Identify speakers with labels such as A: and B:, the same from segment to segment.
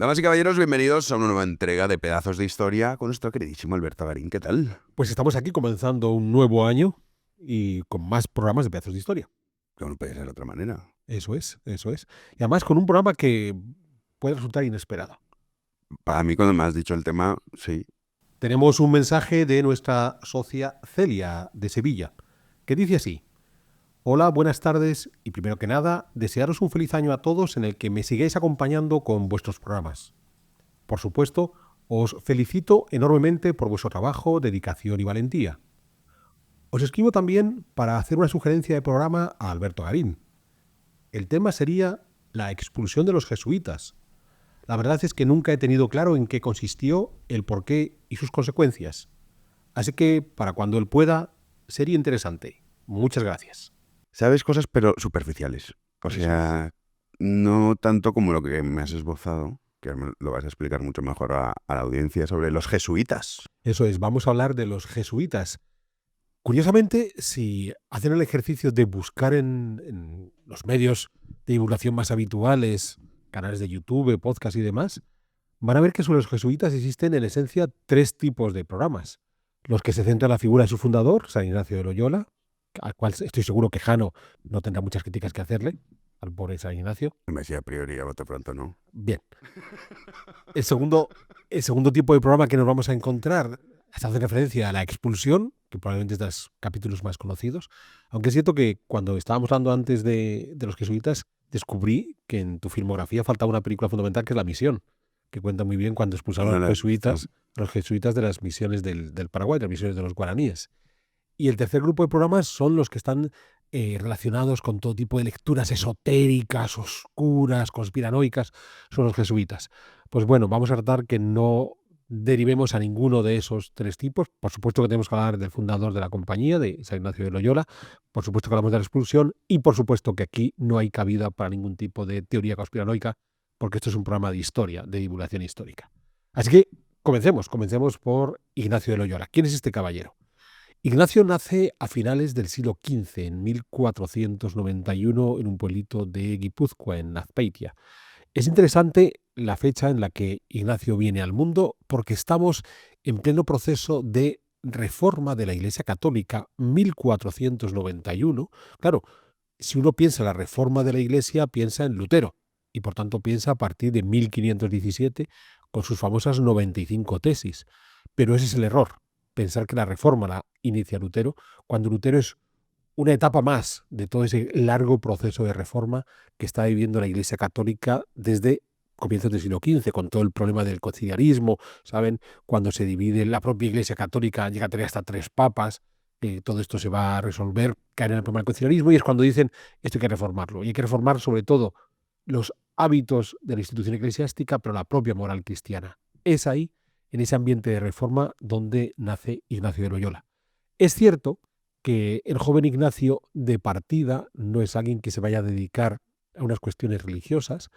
A: Damas y caballeros, bienvenidos a una nueva entrega de Pedazos de Historia con nuestro queridísimo Alberto Garín. ¿Qué tal?
B: Pues estamos aquí comenzando un nuevo año y con más programas de Pedazos de Historia.
A: Que no puede ser de otra manera.
B: Eso es. Y además con un programa que puede resultar inesperado.
A: Para mí, cuando me has dicho el tema, sí.
B: Tenemos un mensaje de nuestra socia Celia, de Sevilla, que dice así: Hola, buenas tardes y primero que nada, desearos un feliz año a todos en el que me sigáis acompañando con vuestros programas. Por supuesto, os felicito enormemente por vuestro trabajo, dedicación y valentía. Os escribo también para hacer una sugerencia de programa a Alberto Garín. El tema sería la expulsión de los jesuitas. La verdad es que nunca he tenido claro en qué consistió, el porqué y sus consecuencias. Así que, para cuando él pueda, sería interesante. Muchas gracias.
A: Sabes cosas, pero superficiales. O sea, no tanto como lo que me has esbozado, que me lo vas a explicar mucho mejor a la audiencia sobre los jesuitas.
B: Eso es, vamos a hablar de los jesuitas. Curiosamente, si hacen el ejercicio de buscar en los medios de divulgación más habituales, canales de YouTube, podcast y demás, van a ver que sobre los jesuitas existen en esencia tres tipos de programas. Los que se centran en la figura de su fundador, San Ignacio de Loyola, al cual estoy seguro que Jano no tendrá muchas críticas que hacerle, al pobre San Ignacio.
A: Me decía a priori, a bote pronto, ¿no?
B: Bien. El segundo tipo de programa que nos vamos a encontrar hace referencia a la expulsión, que probablemente es de los capítulos más conocidos, aunque es cierto que cuando estábamos hablando antes de los jesuitas, descubrí que en tu filmografía faltaba una película fundamental que es La Misión, que cuenta muy bien cuando expulsaron a los jesuitas de las misiones del Paraguay, de las misiones de los guaraníes. Y el tercer grupo de programas son los que están relacionados con todo tipo de lecturas esotéricas, oscuras, conspiranoicas, son los jesuitas. Pues bueno, vamos a tratar que no derivemos a ninguno de esos tres tipos. Por supuesto que tenemos que hablar del fundador de la compañía, de San Ignacio de Loyola, por supuesto que hablamos de la expulsión y por supuesto que aquí no hay cabida para ningún tipo de teoría conspiranoica, porque esto es un programa de historia, de divulgación histórica. Así que comencemos por Ignacio de Loyola. ¿Quién es este caballero? Ignacio nace a finales del siglo XV, en 1491, en un pueblito de Guipúzcoa, en Azpeitia. Es interesante la fecha en la que Ignacio viene al mundo porque estamos en pleno proceso de reforma de la Iglesia Católica, 1491. Claro, si uno piensa en la reforma de la Iglesia, piensa en Lutero y por tanto piensa a partir de 1517 con sus famosas 95 tesis. Pero ese es el error, pensar que la reforma la inicia Lutero, cuando Lutero es una etapa más de todo ese largo proceso de reforma que está viviendo la Iglesia Católica desde comienzos del siglo XV, con todo el problema del conciliarismo, ¿saben? Cuando se divide la propia Iglesia Católica, llega a tener hasta 3 papas, todo esto se va a resolver, caer en el problema del conciliarismo, y es cuando dicen esto hay que reformarlo. Y hay que reformar sobre todo los hábitos de la institución eclesiástica, pero la propia moral cristiana. Es ahí, en ese ambiente de reforma, donde nace Ignacio de Loyola. Es cierto que el joven Ignacio de partida no es alguien que se vaya a dedicar a unas cuestiones religiosas.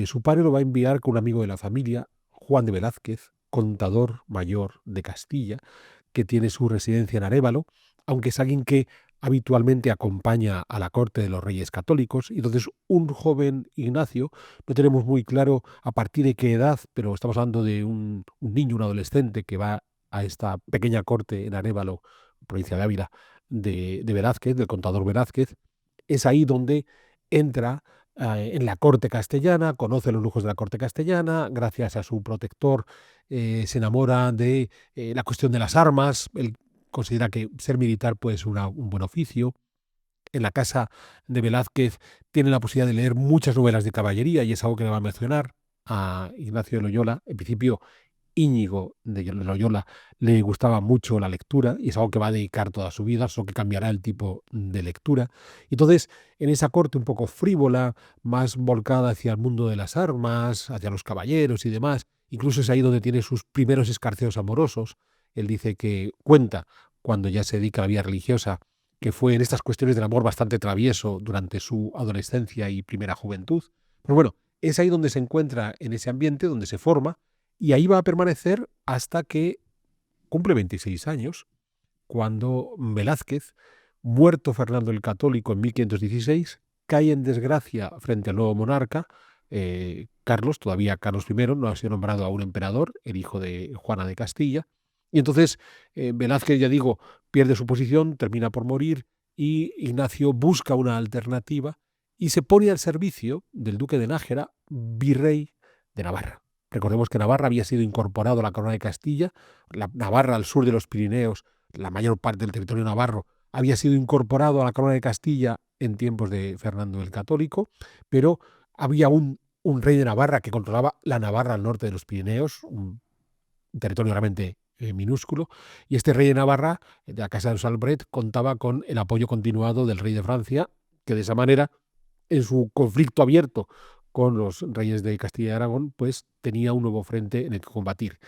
B: Su padre lo va a enviar con un amigo de la familia, Juan de Velázquez, contador mayor de Castilla, que tiene su residencia en Arévalo, aunque es alguien que habitualmente acompaña a la corte de los reyes católicos. Y entonces un joven Ignacio, no tenemos muy claro a partir de qué edad, pero estamos hablando de un niño, un adolescente que va a esta pequeña corte en Arévalo, provincia de Ávila, de Velázquez, del contador Velázquez. Es ahí donde entra en la corte castellana, conoce los lujos de la corte castellana, gracias a su protector se enamora de la cuestión de las armas. Él considera que ser militar puede ser un buen oficio. En la casa de Velázquez tiene la posibilidad de leer muchas novelas de caballería y es algo que le va a mencionar a Ignacio de Loyola. En principio, Íñigo de Loyola le gustaba mucho la lectura y es algo que va a dedicar toda su vida, solo que cambiará el tipo de lectura. Entonces, en esa corte un poco frívola, más volcada hacia el mundo de las armas, hacia los caballeros y demás, incluso es ahí donde tiene sus primeros escarceos amorosos. Él dice que cuenta, cuando ya se dedica a la vida religiosa, que fue en estas cuestiones del amor bastante travieso durante su adolescencia y primera juventud. Pero bueno, es ahí donde se encuentra, en ese ambiente, donde se forma, y ahí va a permanecer hasta que cumple 26 años, cuando Velázquez, muerto Fernando el Católico en 1516, cae en desgracia frente al nuevo monarca, Carlos, todavía Carlos I, no ha sido nombrado aún emperador, el hijo de Juana de Castilla. Y entonces Velázquez, ya digo, pierde su posición, termina por morir y Ignacio busca una alternativa y se pone al servicio del duque de Nájera, virrey de Navarra. Recordemos que Navarra había sido incorporado a la corona de Castilla, la Navarra al sur de los Pirineos, la mayor parte del territorio navarro, había sido incorporado a la corona de Castilla en tiempos de Fernando el Católico, pero había un rey de Navarra que controlaba la Navarra al norte de los Pirineos, un territorio realmente minúsculo, y este rey de Navarra, de la casa de los Albret, contaba con el apoyo continuado del rey de Francia, que de esa manera, en su conflicto abierto con los reyes de Castilla y Aragón, pues tenía un nuevo frente en el que combatir.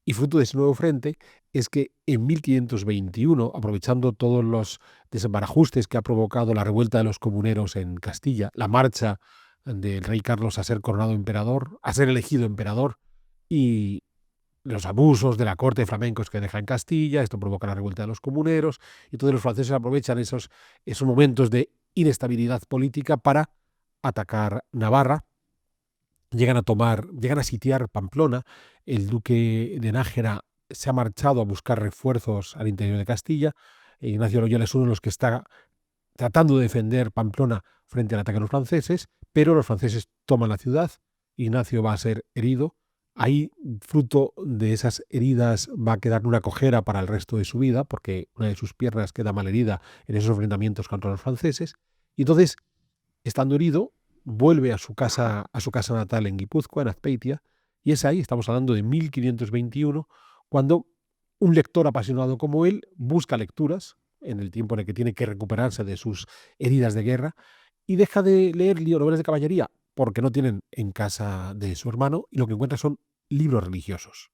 B: Y fruto de ese nuevo frente es que en 1521, aprovechando todos los desembarajustes que ha provocado la revuelta de los comuneros en Castilla, la marcha del rey Carlos a ser coronado emperador, a ser elegido emperador, y los abusos de la corte de flamencos que deja en Castilla, esto provoca la revuelta de los comuneros, y todos los franceses aprovechan esos momentos de inestabilidad política para atacar Navarra. Llegan a sitiar Pamplona. El duque de Nájera se ha marchado a buscar refuerzos al interior de Castilla. Ignacio Loyola es uno de los que está tratando de defender Pamplona frente al ataque de los franceses, pero los franceses toman la ciudad. Ignacio va a ser herido. Ahí, fruto de esas heridas, va a quedar una cojera para el resto de su vida, porque una de sus piernas queda malherida en esos enfrentamientos contra los franceses. Y entonces, estando herido, vuelve a su casa natal en Guipúzcoa, en Azpeitia, y es ahí, estamos hablando de 1521, cuando un lector apasionado como él busca lecturas, en el tiempo en el que tiene que recuperarse de sus heridas de guerra, y deja de leer novelas de caballería, porque no tienen en casa de su hermano, y lo que encuentra son libros religiosos.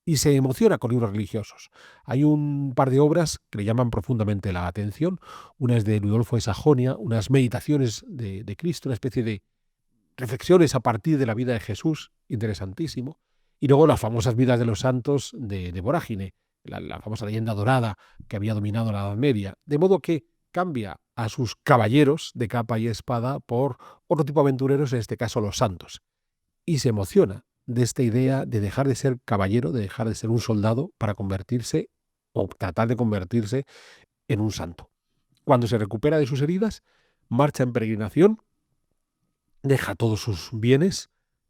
B: Y se emociona con libros religiosos. Hay un par de obras que le llaman profundamente la atención. Una es de Ludolfo de Sajonia, unas meditaciones de Cristo, una especie de reflexiones a partir de la vida de Jesús, interesantísimo. Y luego las famosas vidas de los santos de Vorágine, la famosa leyenda dorada que había dominado la Edad Media. De modo que cambia a sus caballeros de capa y espada por otro tipo de aventureros, en este caso los santos. Y se emociona de esta idea de dejar de ser caballero, de dejar de ser un soldado para convertirse o tratar de convertirse en un santo. Cuando se recupera de sus heridas, marcha en peregrinación, deja todos sus bienes,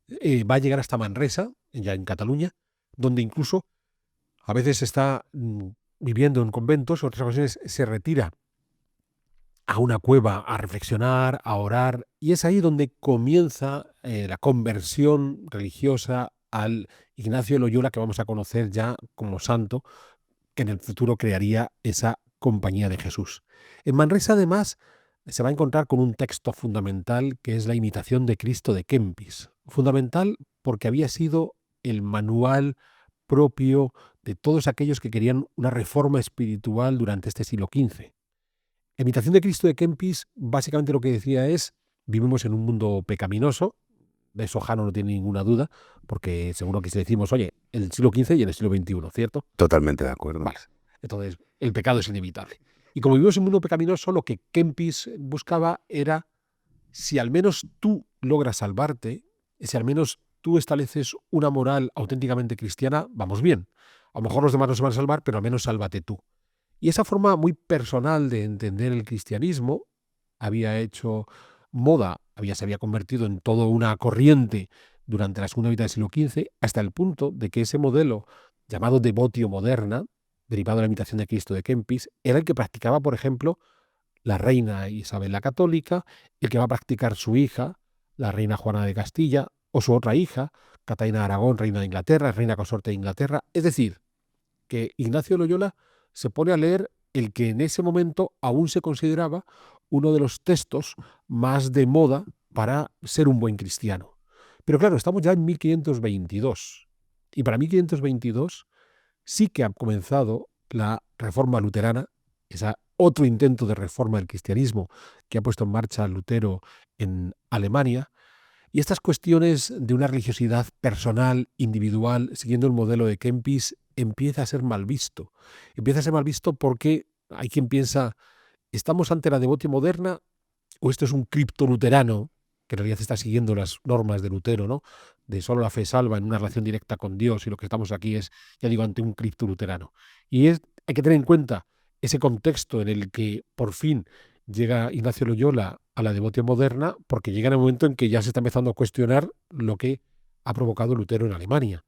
B: va a llegar hasta Manresa, ya en Cataluña, donde incluso a veces está viviendo en conventos, en otras ocasiones se retira a una cueva a reflexionar, a orar, y es ahí donde comienza la conversión religiosa al Ignacio de Loyola que vamos a conocer ya como santo, que en el futuro crearía esa Compañía de Jesús. En Manresa, además, se va a encontrar con un texto fundamental que es la Imitación de Cristo de Kempis. Fundamental porque había sido el manual propio de todos aquellos que querían una reforma espiritual durante este siglo XV. La Imitación de Cristo de Kempis básicamente lo que decía es: vivimos en un mundo pecaminoso, de eso Jano no tiene ninguna duda, porque seguro que si decimos, oye, en el siglo XV y en el siglo XXI, ¿cierto?
A: Totalmente de acuerdo.
B: Vale. Entonces, el pecado es inevitable. Y como vivimos en un mundo pecaminoso, lo que Kempis buscaba era, si al menos tú logras salvarte, si al menos tú estableces una moral auténticamente cristiana, vamos bien. A lo mejor los demás no se van a salvar, pero al menos sálvate tú. Y esa forma muy personal de entender el cristianismo había hecho moda, se había convertido en toda una corriente durante la segunda mitad del siglo XV, hasta el punto de que ese modelo llamado devotio moderna, derivado de la Imitación de Cristo de Kempis, era el que practicaba, por ejemplo, la reina Isabel la Católica, el que va a practicar su hija, la reina Juana de Castilla, o su otra hija, Catalina de Aragón, reina de Inglaterra, reina consorte de Inglaterra. Es decir, que Ignacio Loyola se pone a leer el que en ese momento aún se consideraba uno de los textos más de moda para ser un buen cristiano. Pero claro, estamos ya en 1522. Y para 1522 sí que ha comenzado la reforma luterana, ese otro intento de reforma del cristianismo que ha puesto en marcha Lutero en Alemania. Y estas cuestiones de una religiosidad personal, individual, siguiendo el modelo de Kempis, empieza a ser mal visto. Empieza a ser mal visto porque hay quien piensa, ¿estamos ante la devotio moderna o esto es un criptoluterano que en realidad está siguiendo las normas de Lutero, ¿no? De solo la fe salva en una relación directa con Dios, y lo que estamos aquí es, ya digo, ante un Cristo luterano. Hay que tener en cuenta ese contexto en el que por fin llega Ignacio Loyola a la devoción moderna, porque llega en el momento en que ya se está empezando a cuestionar lo que ha provocado Lutero en Alemania.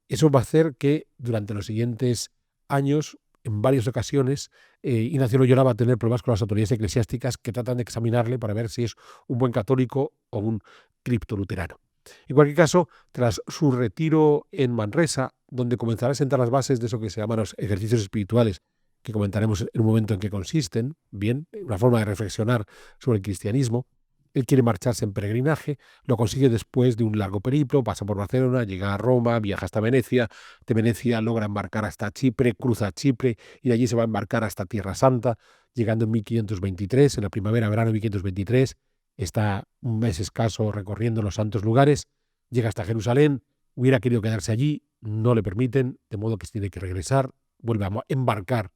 B: Eso va a hacer que durante los siguientes años, en varias ocasiones, Ignacio Loyola va a tener problemas con las autoridades eclesiásticas que tratan de examinarle para ver si es un buen católico o un criptoluterano. En cualquier caso, tras su retiro en Manresa, donde comenzará a sentar las bases de eso que se llaman los ejercicios espirituales, que comentaremos en un momento en qué consisten, bien, una forma de reflexionar sobre el cristianismo. Él quiere marcharse en peregrinaje, lo consigue después de un largo periplo, pasa por Barcelona, llega a Roma, viaja hasta Venecia, de Venecia logra embarcar hasta Chipre, cruza Chipre y de allí se va a embarcar hasta Tierra Santa, llegando en 1523, en la primavera-verano de 1523, está un mes escaso recorriendo los santos lugares, llega hasta Jerusalén, hubiera querido quedarse allí, no le permiten, de modo que tiene que regresar, vuelve a embarcar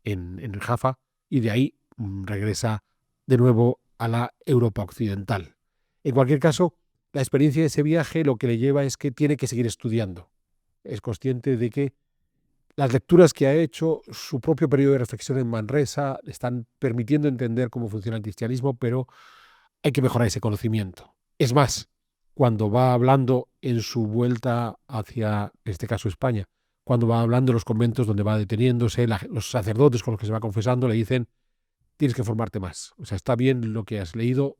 B: en el Jaffa y de ahí regresa de nuevo a la Europa occidental. En cualquier caso, la experiencia de ese viaje lo que le lleva es que tiene que seguir estudiando. Es consciente de que las lecturas que ha hecho, su propio periodo de reflexión en Manresa, le están permitiendo entender cómo funciona el cristianismo, pero hay que mejorar ese conocimiento. Es más, cuando va hablando en su vuelta hacia, en este caso, España, cuando va hablando en los conventos donde va deteniéndose, los sacerdotes con los que se va confesando le dicen: tienes que formarte más. O sea, está bien lo que has leído,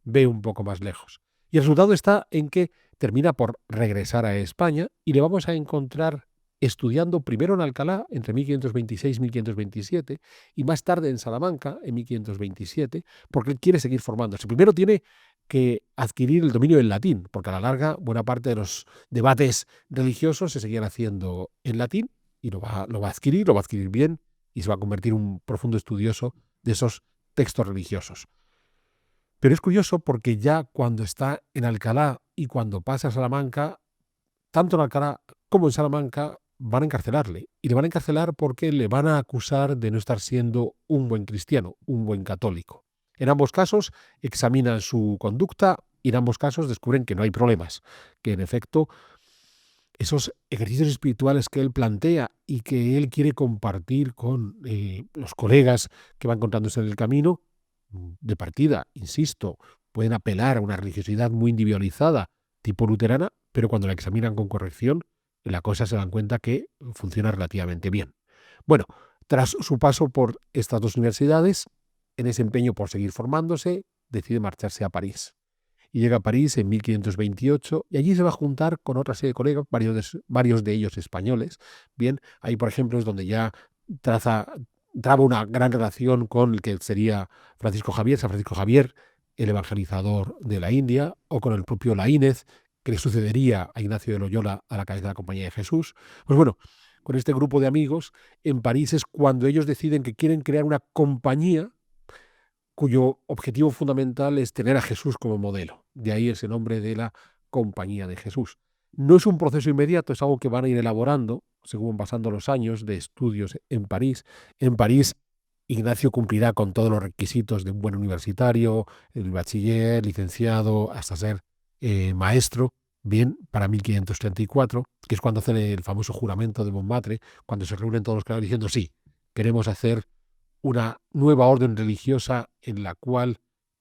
B: ve un poco más lejos. Y el resultado está en que termina por regresar a España y le vamos a encontrar estudiando primero en Alcalá entre 1526 y 1527 y más tarde en Salamanca en 1527, porque él quiere seguir formándose. Primero tiene que adquirir el dominio del latín, porque a la larga buena parte de los debates religiosos se seguían haciendo en latín y lo va a adquirir bien y se va a convertir en un profundo estudioso de esos textos religiosos. Pero es curioso porque ya cuando está en Alcalá y cuando pasa a Salamanca, tanto en Alcalá como en Salamanca van a encarcelarle. Y le van a encarcelar porque le van a acusar de no estar siendo un buen cristiano, un buen católico. En ambos casos examinan su conducta y en ambos casos descubren que no hay problemas, que en efecto esos ejercicios espirituales que él plantea y que él quiere compartir con los colegas que van encontrándose en el camino, de partida, insisto, pueden apelar a una religiosidad muy individualizada, tipo luterana, pero cuando la examinan con corrección, la cosa se dan cuenta que funciona relativamente bien. Bueno, tras su paso por estas dos universidades, en ese empeño por seguir formándose, decide marcharse a París. Y llega a París en 1528 y allí se va a juntar con otra serie de colegas, varios de ellos españoles. Bien, ahí por ejemplo es donde ya traba una gran relación con el que sería Francisco Javier, San Francisco Javier, el evangelizador de la India, o con el propio Laínez, que le sucedería a Ignacio de Loyola a la cabeza de la Compañía de Jesús. Pues bueno, con este grupo de amigos, en París es cuando ellos deciden que quieren crear una compañía cuyo objetivo fundamental es tener a Jesús como modelo. De ahí ese nombre de la Compañía de Jesús. No es un proceso inmediato, es algo que van a ir elaborando según pasando los años de estudios en París. En París, Ignacio cumplirá con todos los requisitos de un buen universitario, el bachiller, licenciado, hasta ser maestro, bien, para 1534, que es cuando hacen el famoso juramento de Montmartre, cuando se reúnen todos los clérigos diciendo: sí, queremos hacer una nueva orden religiosa en la cual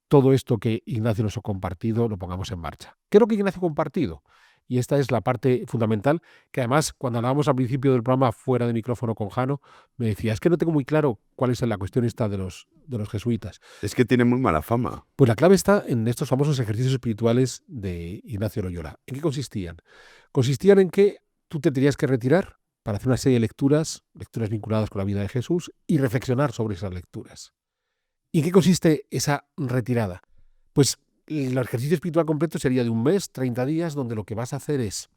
B: todo esto que Ignacio nos ha compartido lo pongamos en marcha. ¿Qué es lo que Ignacio ha compartido? Y esta es la parte fundamental, que además cuando hablábamos al principio del programa fuera de micrófono con Jano, me decía: es que no tengo muy claro cuál es la cuestión esta de los jesuitas.
A: Es que tiene muy mala fama.
B: Pues la clave está en estos famosos ejercicios espirituales de Ignacio Loyola. ¿En qué consistían? Consistían en que tú te tenías que retirar para hacer una serie de lecturas vinculadas con la vida de Jesús y reflexionar sobre esas lecturas. ¿Y en qué consiste esa retirada? Pues el ejercicio espiritual completo sería de un mes, 30 días, donde lo que vas a hacer es,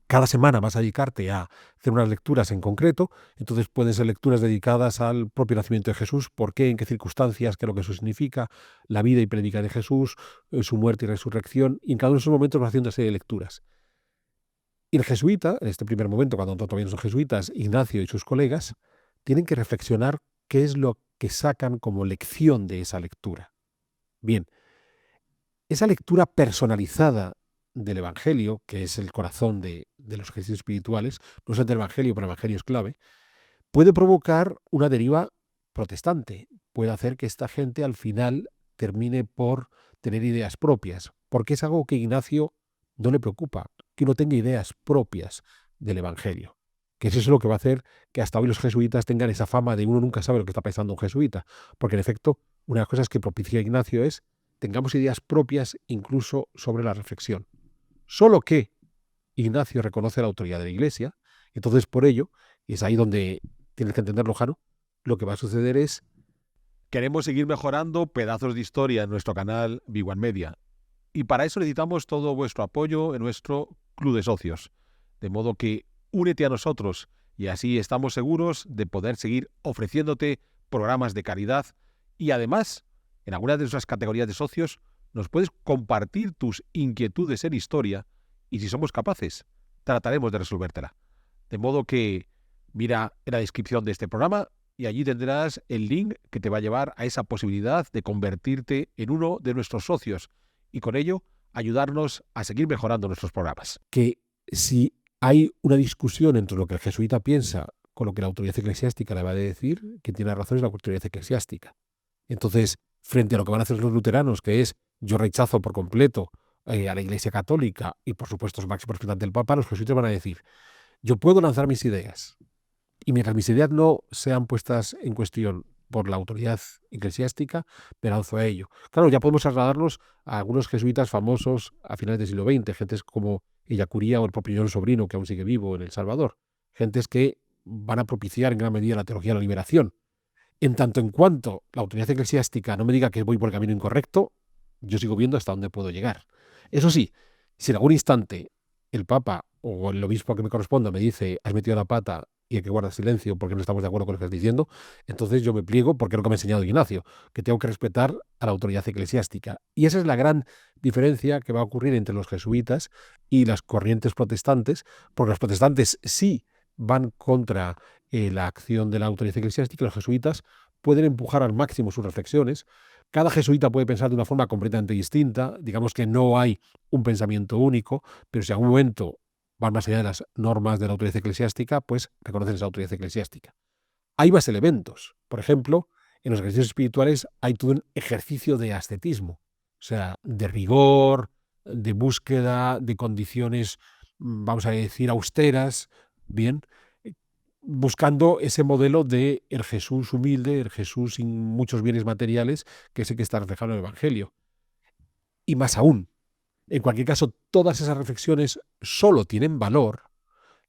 B: cada semana vas a dedicarte a hacer unas lecturas en concreto. Entonces pueden ser lecturas dedicadas al propio nacimiento de Jesús, por qué, en qué circunstancias, qué es lo que eso significa, la vida y prédica de Jesús, su muerte y resurrección, y en cada uno de esos momentos vas haciendo una serie de lecturas. Y el jesuita, en este primer momento, cuando todavía no son jesuitas, Ignacio y sus colegas, tienen que reflexionar qué es lo que sacan como lección de esa lectura. Bien, esa lectura personalizada del Evangelio, que es el corazón de los ejercicios espirituales, no solamente el Evangelio, pero el Evangelio es clave, puede provocar una deriva protestante. Puede hacer que esta gente al final termine por tener ideas propias, porque es algo que a Ignacio no le preocupa, que uno tenga ideas propias del Evangelio. Que eso es lo que va a hacer que hasta hoy los jesuitas tengan esa fama de uno nunca sabe lo que está pensando un jesuita. Porque en efecto, una de las cosas que propicia Ignacio es tengamos ideas propias incluso sobre la reflexión. Solo que Ignacio reconoce la autoridad de la Iglesia, entonces por ello, y es ahí donde tienes que entenderlo, Jano, lo que va a suceder es...
C: Queremos seguir mejorando pedazos de historia en nuestro canal Big One Media. Y para eso necesitamos todo vuestro apoyo en nuestro club de socios. De modo que únete a nosotros y así estamos seguros de poder seguir ofreciéndote programas de caridad y además, en algunas de nuestras categorías de socios, nos puedes compartir tus inquietudes en historia y si somos capaces, trataremos de resolvértela. De modo que mira en la descripción de este programa y allí tendrás el link que te va a llevar a esa posibilidad de convertirte en uno de nuestros socios y con ello ayudarnos a seguir mejorando nuestros programas.
B: Que si hay una discusión entre lo que el jesuita piensa con lo que la autoridad eclesiástica le va a decir, quien tiene razón es la autoridad eclesiástica. Entonces, frente a lo que van a hacer los luteranos, que es yo rechazo por completo a la Iglesia Católica y por supuesto su máximo representante del Papa, los jesuitas van a decir yo puedo lanzar mis ideas y mientras mis ideas no sean puestas en cuestión por la autoridad eclesiástica, me lanzo a ello. Claro, ya podemos trasladarnos a algunos jesuitas famosos a finales del siglo XX, gentes como Ellacuría o el propio John Sobrino, que aún sigue vivo en El Salvador, gentes que van a propiciar en gran medida la teología de la liberación. En tanto en cuanto la autoridad eclesiástica no me diga que voy por el camino incorrecto, yo sigo viendo hasta dónde puedo llegar. Eso sí, si en algún instante el Papa o el obispo que me corresponda me dice has metido la pata y hay que guardar silencio porque no estamos de acuerdo con lo que estás diciendo, entonces yo me pliego porque es lo que me ha enseñado Ignacio, que tengo que respetar a la autoridad eclesiástica. Y esa es la gran diferencia que va a ocurrir entre los jesuitas y las corrientes protestantes, porque los protestantes sí van contra la acción de la autoridad eclesiástica y los jesuitas pueden empujar al máximo sus reflexiones. Cada jesuita puede pensar de una forma completamente distinta, digamos que no hay un pensamiento único, pero si en algún momento van más allá de las normas de la autoridad eclesiástica, pues reconocen esa autoridad eclesiástica. Hay más elementos. Por ejemplo, en los ejercicios espirituales hay todo un ejercicio de ascetismo, o sea, de rigor, de búsqueda de condiciones, vamos a decir, austeras, bien, buscando ese modelo de el Jesús humilde, el Jesús sin muchos bienes materiales, que es el que está reflejado en el Evangelio. Y más aún, en cualquier caso, todas esas reflexiones solo tienen valor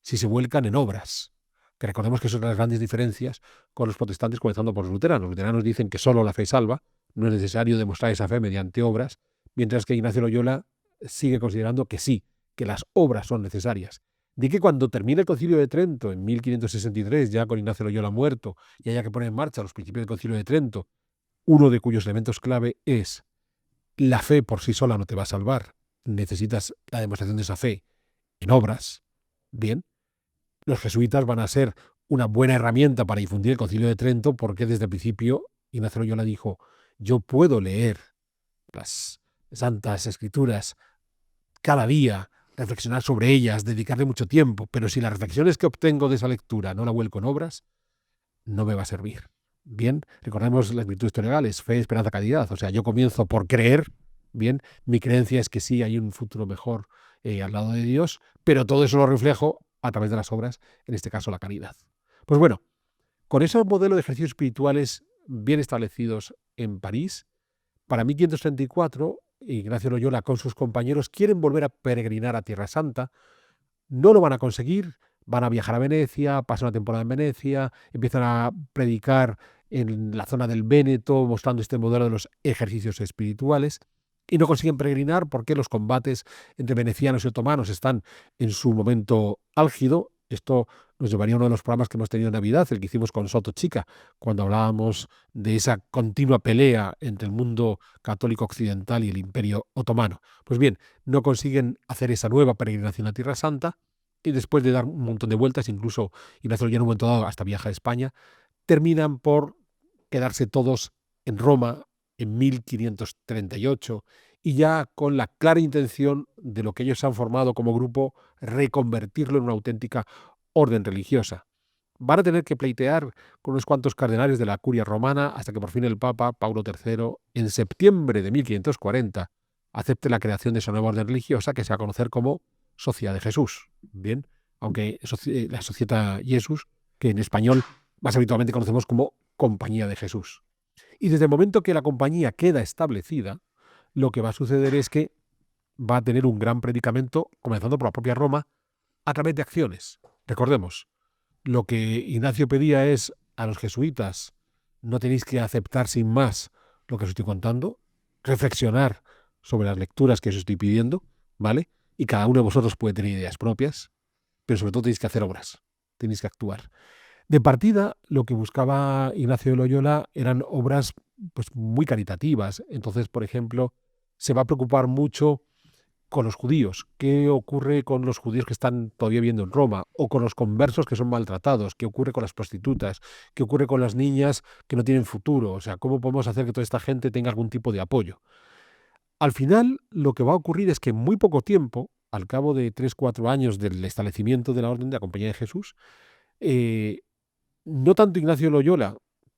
B: si se vuelcan en obras. Que recordemos que son las grandes diferencias con los protestantes, comenzando por los luteranos. Los luteranos dicen que solo la fe salva, no es necesario demostrar esa fe mediante obras, mientras que Ignacio Loyola sigue considerando que sí, que las obras son necesarias. De que cuando termine el Concilio de Trento, en 1563, ya con Ignacio Loyola muerto, y haya que poner en marcha los principios del Concilio de Trento, uno de cuyos elementos clave es la fe por sí sola no te va a salvar, necesitas la demostración de esa fe en obras, bien, los jesuitas van a ser una buena herramienta para difundir el Concilio de Trento porque desde el principio Ignacio Loyola dijo, yo puedo leer las Santas Escrituras cada día, reflexionar sobre ellas, dedicarle mucho tiempo, pero si las reflexiones que obtengo de esa lectura no la vuelco en obras, no me va a servir. Bien, recordemos las virtudes teologales, fe, esperanza, caridad. O sea, yo comienzo por creer, bien, mi creencia es que sí hay un futuro mejor al lado de Dios, pero todo eso lo reflejo a través de las obras, en este caso la caridad. Pues bueno, con esos modelos de ejercicios espirituales bien establecidos en París, para 1534, Ignacio Loyola con sus compañeros quieren volver a peregrinar a Tierra Santa, no lo van a conseguir, van a viajar a Venecia, pasan una temporada en Venecia, empiezan a predicar en la zona del Véneto, mostrando este modelo de los ejercicios espirituales, y no consiguen peregrinar porque los combates entre venecianos y otomanos están en su momento álgido. Esto nos llevaría a uno de los programas que hemos tenido en Navidad, el que hicimos con Soto Chica, cuando hablábamos de esa continua pelea entre el mundo católico occidental y el Imperio otomano. Pues bien, no consiguen hacer esa nueva peregrinación a Tierra Santa y después de dar un montón de vueltas, incluso Ignacio Loyola en un momento dado hasta viaja a España, terminan por quedarse todos en Roma en 1538 y ya con la clara intención de lo que ellos han formado como grupo, reconvertirlo en una auténtica orden religiosa. Van a tener que pleitear con unos cuantos cardenales de la curia romana hasta que por fin el Papa Paulo III, en septiembre de 1540, acepte la creación de esa nueva orden religiosa que se va a conocer como Sociedad de Jesús. Bien, aunque la Società Jesús, que en español más habitualmente conocemos como Compañía de Jesús. Y desde el momento que la compañía queda establecida, lo que va a suceder es que va a tener un gran predicamento, comenzando por la propia Roma, a través de acciones. Recordemos, lo que Ignacio pedía es a los jesuitas: no tenéis que aceptar sin más lo que os estoy contando, reflexionar sobre las lecturas que os estoy pidiendo, ¿vale? Y cada uno de vosotros puede tener ideas propias, pero sobre todo tenéis que hacer obras, tenéis que actuar. De partida, lo que buscaba Ignacio de Loyola eran obras pues, muy caritativas. Entonces, por ejemplo, se va a preocupar mucho con los judíos. ¿Qué ocurre con los judíos que están todavía viviendo en Roma? O con los conversos que son maltratados. ¿Qué ocurre con las prostitutas? ¿Qué ocurre con las niñas que no tienen futuro? O sea, ¿cómo podemos hacer que toda esta gente tenga algún tipo de apoyo? Al final, lo que va a ocurrir es que en muy poco tiempo, al cabo de 3-4 años del establecimiento de la Orden de la Compañía de Jesús, no tanto Ignacio de Loyola,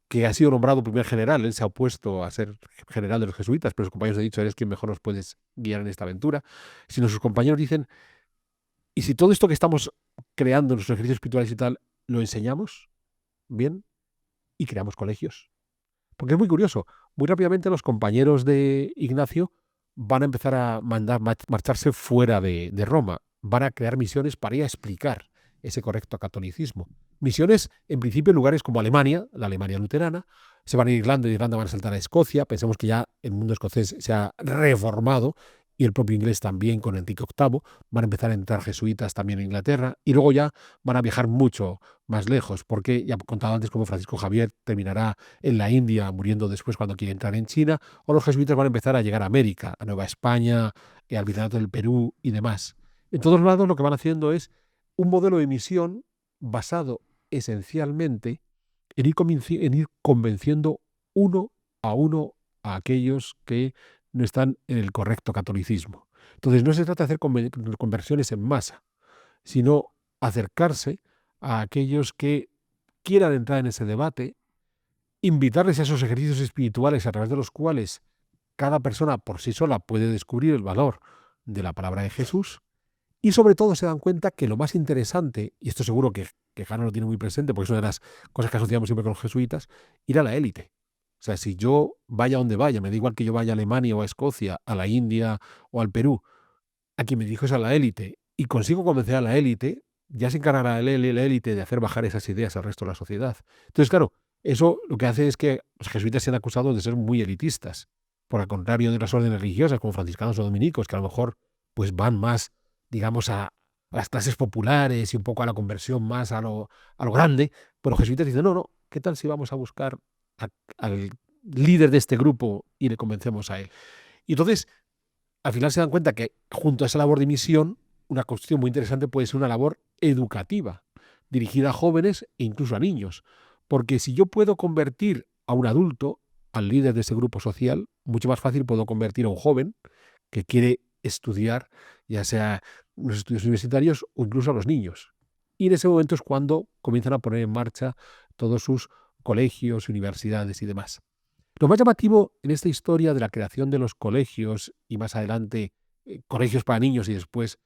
B: que ha sido nombrado primer general, él se ha opuesto a ser general de los jesuitas, pero sus compañeros han dicho: eres quien mejor nos puedes guiar en esta aventura, sino sus compañeros dicen: ¿y si todo esto que estamos creando en nuestros ejercicios espirituales y tal, lo enseñamos bien y creamos colegios? Porque es muy curioso, muy rápidamente los compañeros de Ignacio van a empezar a marcharse fuera de Roma, van a crear misiones para ir a explicar ese correcto catolicismo. Misiones, en principio, en lugares como Alemania, la Alemania luterana, se van a Irlanda, de Irlanda van a saltar a Escocia. Pensemos que ya el mundo escocés se ha reformado y el propio inglés también con Enrique VIII. Van a empezar a entrar jesuitas también en Inglaterra y luego ya van a viajar mucho más lejos, porque ya he contado antes cómo Francisco Javier terminará en la India, muriendo después cuando quiere entrar en China, o los jesuitas van a empezar a llegar a América, a Nueva España, al Virreinato del Perú y demás. En todos lados lo que van haciendo es un modelo de misión basado esencialmente en ir convenciendo uno a aquellos que no están en el correcto catolicismo. Entonces no se trata de hacer conversiones en masa, sino acercarse a aquellos que quieran entrar en ese debate, invitarles a esos ejercicios espirituales a través de los cuales cada persona por sí sola puede descubrir el valor de la palabra de Jesús. Y sobre todo se dan cuenta que lo más interesante, y esto seguro que Jano lo tiene muy presente, porque es una de las cosas que asociamos siempre con los jesuitas, ir a la élite. O sea, si yo vaya donde vaya, me da igual que yo vaya a Alemania o a Escocia, a la India o al Perú, a quien me dirijo es a la élite, y consigo convencer a la élite, ya se encargará la élite de hacer bajar esas ideas al resto de la sociedad. Entonces, claro, eso lo que hace es que los jesuitas sean acusados de ser muy elitistas, por el contrario de las órdenes religiosas como franciscanos o dominicos, que a lo mejor pues van más, digamos, a las clases populares y un poco a la conversión más a lo grande. Pero los jesuitas dicen: no, ¿qué tal si vamos a buscar al líder de este grupo y le convencemos a él? Y entonces, al final se dan cuenta que junto a esa labor de misión, una cuestión muy interesante puede ser una labor educativa, dirigida a jóvenes e incluso a niños. Porque si yo puedo convertir a un adulto, al líder de ese grupo social, mucho más fácil puedo convertir a un joven que quiere estudiar, ya sea los estudios universitarios o incluso a los niños. Y en ese momento es cuando comienzan a poner en marcha todos sus colegios, universidades y demás. Lo más llamativo en esta historia de la creación de los colegios y más adelante colegios para niños y después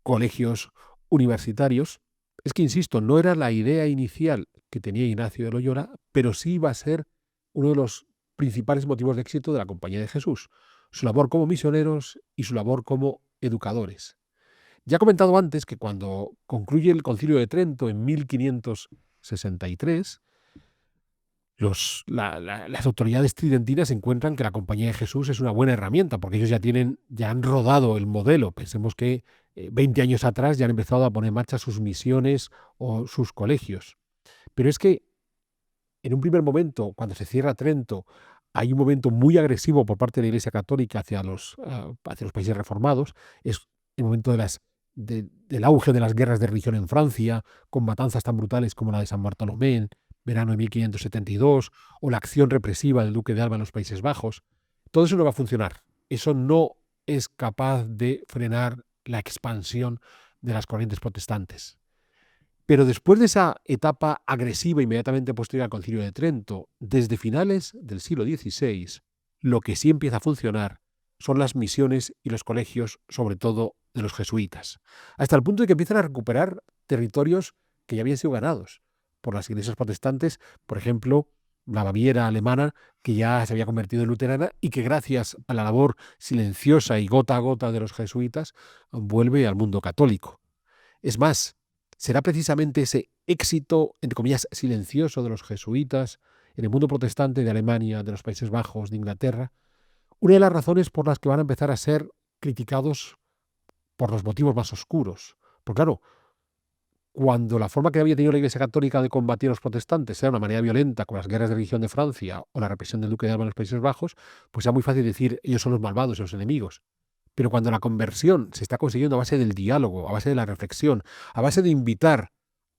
B: colegios universitarios es que, insisto, no era la idea inicial que tenía Ignacio de Loyola, pero sí iba a ser uno de los principales motivos de éxito de la Compañía de Jesús: su labor como misioneros y su labor como educadores. Ya he comentado antes que cuando concluye el Concilio de Trento en 1563, las autoridades tridentinas encuentran que la Compañía de Jesús es una buena herramienta, porque ellos ya han rodado el modelo. Pensemos que 20 años atrás ya han empezado a poner en marcha sus misiones o sus colegios. Pero es que en un primer momento, cuando se cierra Trento, hay un momento muy agresivo por parte de la Iglesia Católica hacia los países reformados. Es el momento del auge de las guerras de religión en Francia, con matanzas tan brutales como la de San Bartolomé en verano de 1572, o la acción represiva del duque de Alba en los Países Bajos. Todo eso no va a funcionar. Eso no es capaz de frenar la expansión de las corrientes protestantes. Pero después de esa etapa agresiva inmediatamente posterior al Concilio de Trento, desde finales del siglo XVI, lo que sí empieza a funcionar son las misiones y los colegios, sobre todo de los jesuitas, hasta el punto de que empiezan a recuperar territorios que ya habían sido ganados por las iglesias protestantes, por ejemplo, la Baviera alemana, que ya se había convertido en luterana y que gracias a la labor silenciosa y gota a gota de los jesuitas vuelve al mundo católico. Es más, será precisamente ese éxito, entre comillas, silencioso de los jesuitas en el mundo protestante de Alemania, de los Países Bajos, de Inglaterra, una de las razones por las que van a empezar a ser criticados por los motivos más oscuros. Porque claro, cuando la forma que había tenido la Iglesia Católica de combatir a los protestantes era una manera violenta, con las guerras de religión de Francia o la represión del Duque de Alba en los Países Bajos, pues era muy fácil decir ellos son los malvados y los enemigos. Pero cuando la conversión se está consiguiendo a base del diálogo, a base de la reflexión, a base de invitar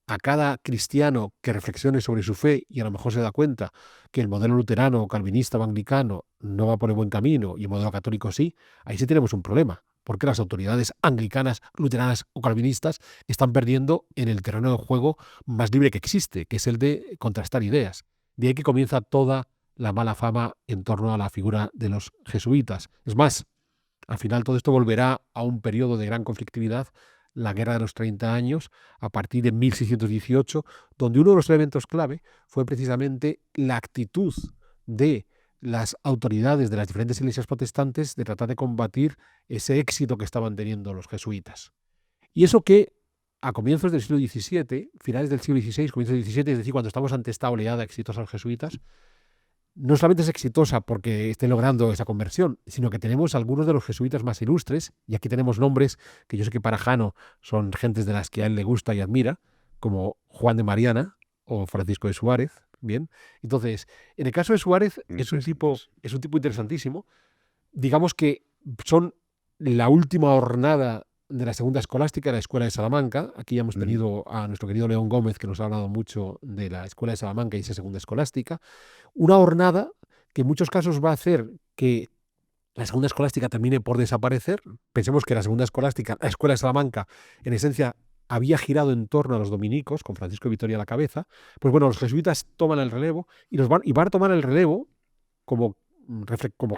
B: a cada cristiano que reflexione sobre su fe y a lo mejor se da cuenta que el modelo luterano, calvinista o anglicano no va por el buen camino y el modelo católico sí, ahí sí tenemos un problema, porque las autoridades anglicanas, luteranas o calvinistas están perdiendo en el terreno de juego más libre que existe, que es el de contrastar ideas. De ahí que comienza toda la mala fama en torno a la figura de los jesuitas. Es más, al final todo esto volverá a un periodo de gran conflictividad, la Guerra de los 30 años, a partir de 1618, donde uno de los elementos clave fue precisamente la actitud de las autoridades de las diferentes iglesias protestantes de tratar de combatir ese éxito que estaban teniendo los jesuitas. Y eso que a comienzos del siglo XVII, finales del siglo XVI, comienzos del XVII, es decir, cuando estamos ante esta oleada exitosa de los jesuitas, no solamente es exitosa porque esté logrando esa conversión, sino que tenemos algunos de los jesuitas más ilustres, y aquí tenemos nombres que yo sé que para Jano son gentes de las que a él le gusta y admira, como Juan de Mariana o Francisco de Suárez. Bien, entonces, en el caso de Suárez es un tipo interesantísimo. Digamos que son la última hornada de la segunda escolástica, la Escuela de Salamanca. Aquí ya hemos tenido a nuestro querido León Gómez, que nos ha hablado mucho de la Escuela de Salamanca y esa segunda escolástica. Una hornada que en muchos casos va a hacer que la segunda escolástica termine por desaparecer. Pensemos que la segunda escolástica, la Escuela de Salamanca, en esencia había girado en torno a los dominicos, con Francisco de Vitoria a la cabeza. Pues bueno, los jesuitas toman el relevo y van a tomar el relevo como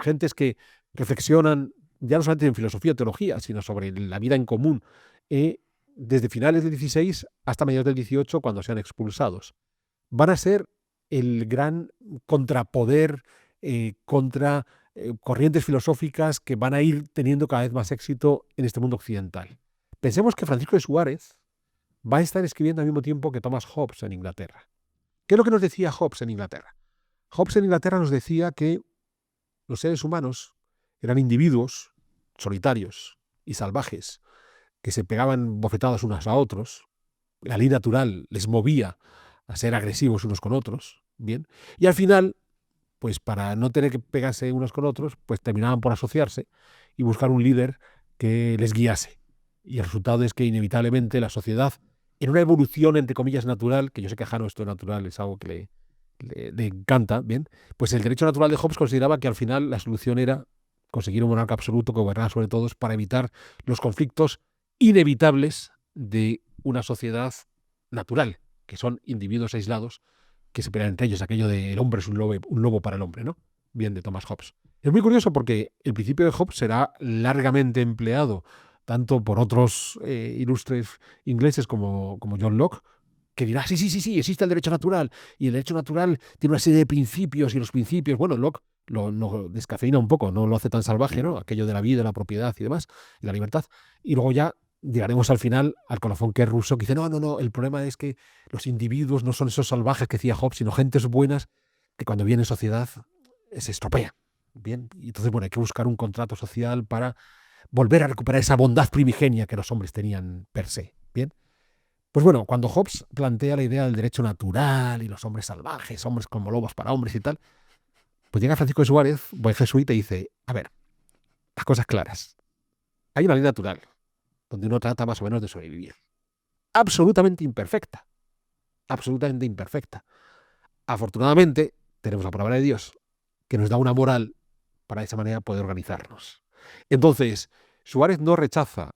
B: gentes que reflexionan ya no solamente en filosofía o teología, sino sobre la vida en común, desde finales del XVI hasta mediados del XVIII, cuando sean expulsados. Van a ser el gran contrapoder contra corrientes filosóficas que van a ir teniendo cada vez más éxito en este mundo occidental. Pensemos que Francisco de Suárez va a estar escribiendo al mismo tiempo que Thomas Hobbes en Inglaterra. ¿Qué es lo que nos decía Hobbes en Inglaterra? Hobbes en Inglaterra nos decía que los seres humanos eran individuos solitarios y salvajes que se pegaban bofetadas unos a otros. La ley natural les movía a ser agresivos unos con otros, bien, y al final, pues para no tener que pegarse unos con otros, pues terminaban por asociarse y buscar un líder que les guiase. Y el resultado es que inevitablemente la sociedad, en una evolución entre comillas natural, que yo sé que a Jano esto natural es algo que le encanta, bien, pues el derecho natural de Hobbes consideraba que al final la solución era conseguir un monarca absoluto que gobernara sobre todos para evitar los conflictos inevitables de una sociedad natural, que son individuos aislados que se pelean entre ellos, aquello de el hombre es un lobo para el hombre, ¿no? Bien, de Thomas Hobbes. Es muy curioso porque el principio de Hobbes será largamente empleado tanto por otros ilustres ingleses como John Locke, que dirá, sí, existe el derecho natural, y el derecho natural tiene una serie de principios, y los principios, bueno, Locke lo descafeína un poco, no lo hace tan salvaje, ¿no? Aquello de la vida, la propiedad y demás, y la libertad. Y luego ya llegaremos al final al colofón que es Rousseau, que dice, no, el problema es que los individuos no son esos salvajes que decía Hobbes, sino gentes buenas que cuando vienen en sociedad se estropea. Bien, y entonces, bueno, hay que buscar un contrato social para volver a recuperar esa bondad primigenia que los hombres tenían per se. Bien. Pues bueno, cuando Hobbes plantea la idea del derecho natural y los hombres salvajes, hombres como lobos para hombres y tal, pues llega Francisco de Suárez, buen jesuita, y dice, a ver, las cosas claras. Hay una ley natural donde uno trata más o menos de sobrevivir. Absolutamente imperfecta. Absolutamente imperfecta. Afortunadamente, tenemos la palabra de Dios que nos da una moral para de esa manera poder organizarnos. Entonces, Suárez no rechaza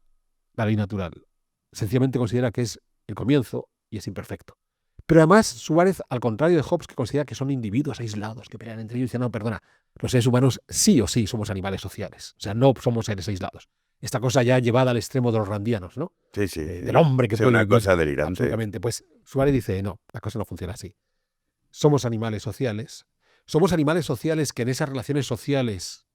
B: la ley natural, sencillamente considera que es el comienzo y es imperfecto. Pero además, Suárez, al contrario de Hobbes, que considera que son individuos aislados, que pelean entre ellos, dice, no, perdona, los seres humanos sí o sí somos animales sociales, o sea, no somos seres aislados. Esta cosa ya llevada al extremo de los randianos, ¿no?
A: Sí, sí.
B: Del hombre que
A: Es
B: puede
A: una
B: vivir.
A: cosa delirante.
B: Absolutamente. Pues Suárez dice, no, la cosa no funciona así. Somos animales sociales que en esas relaciones sociales,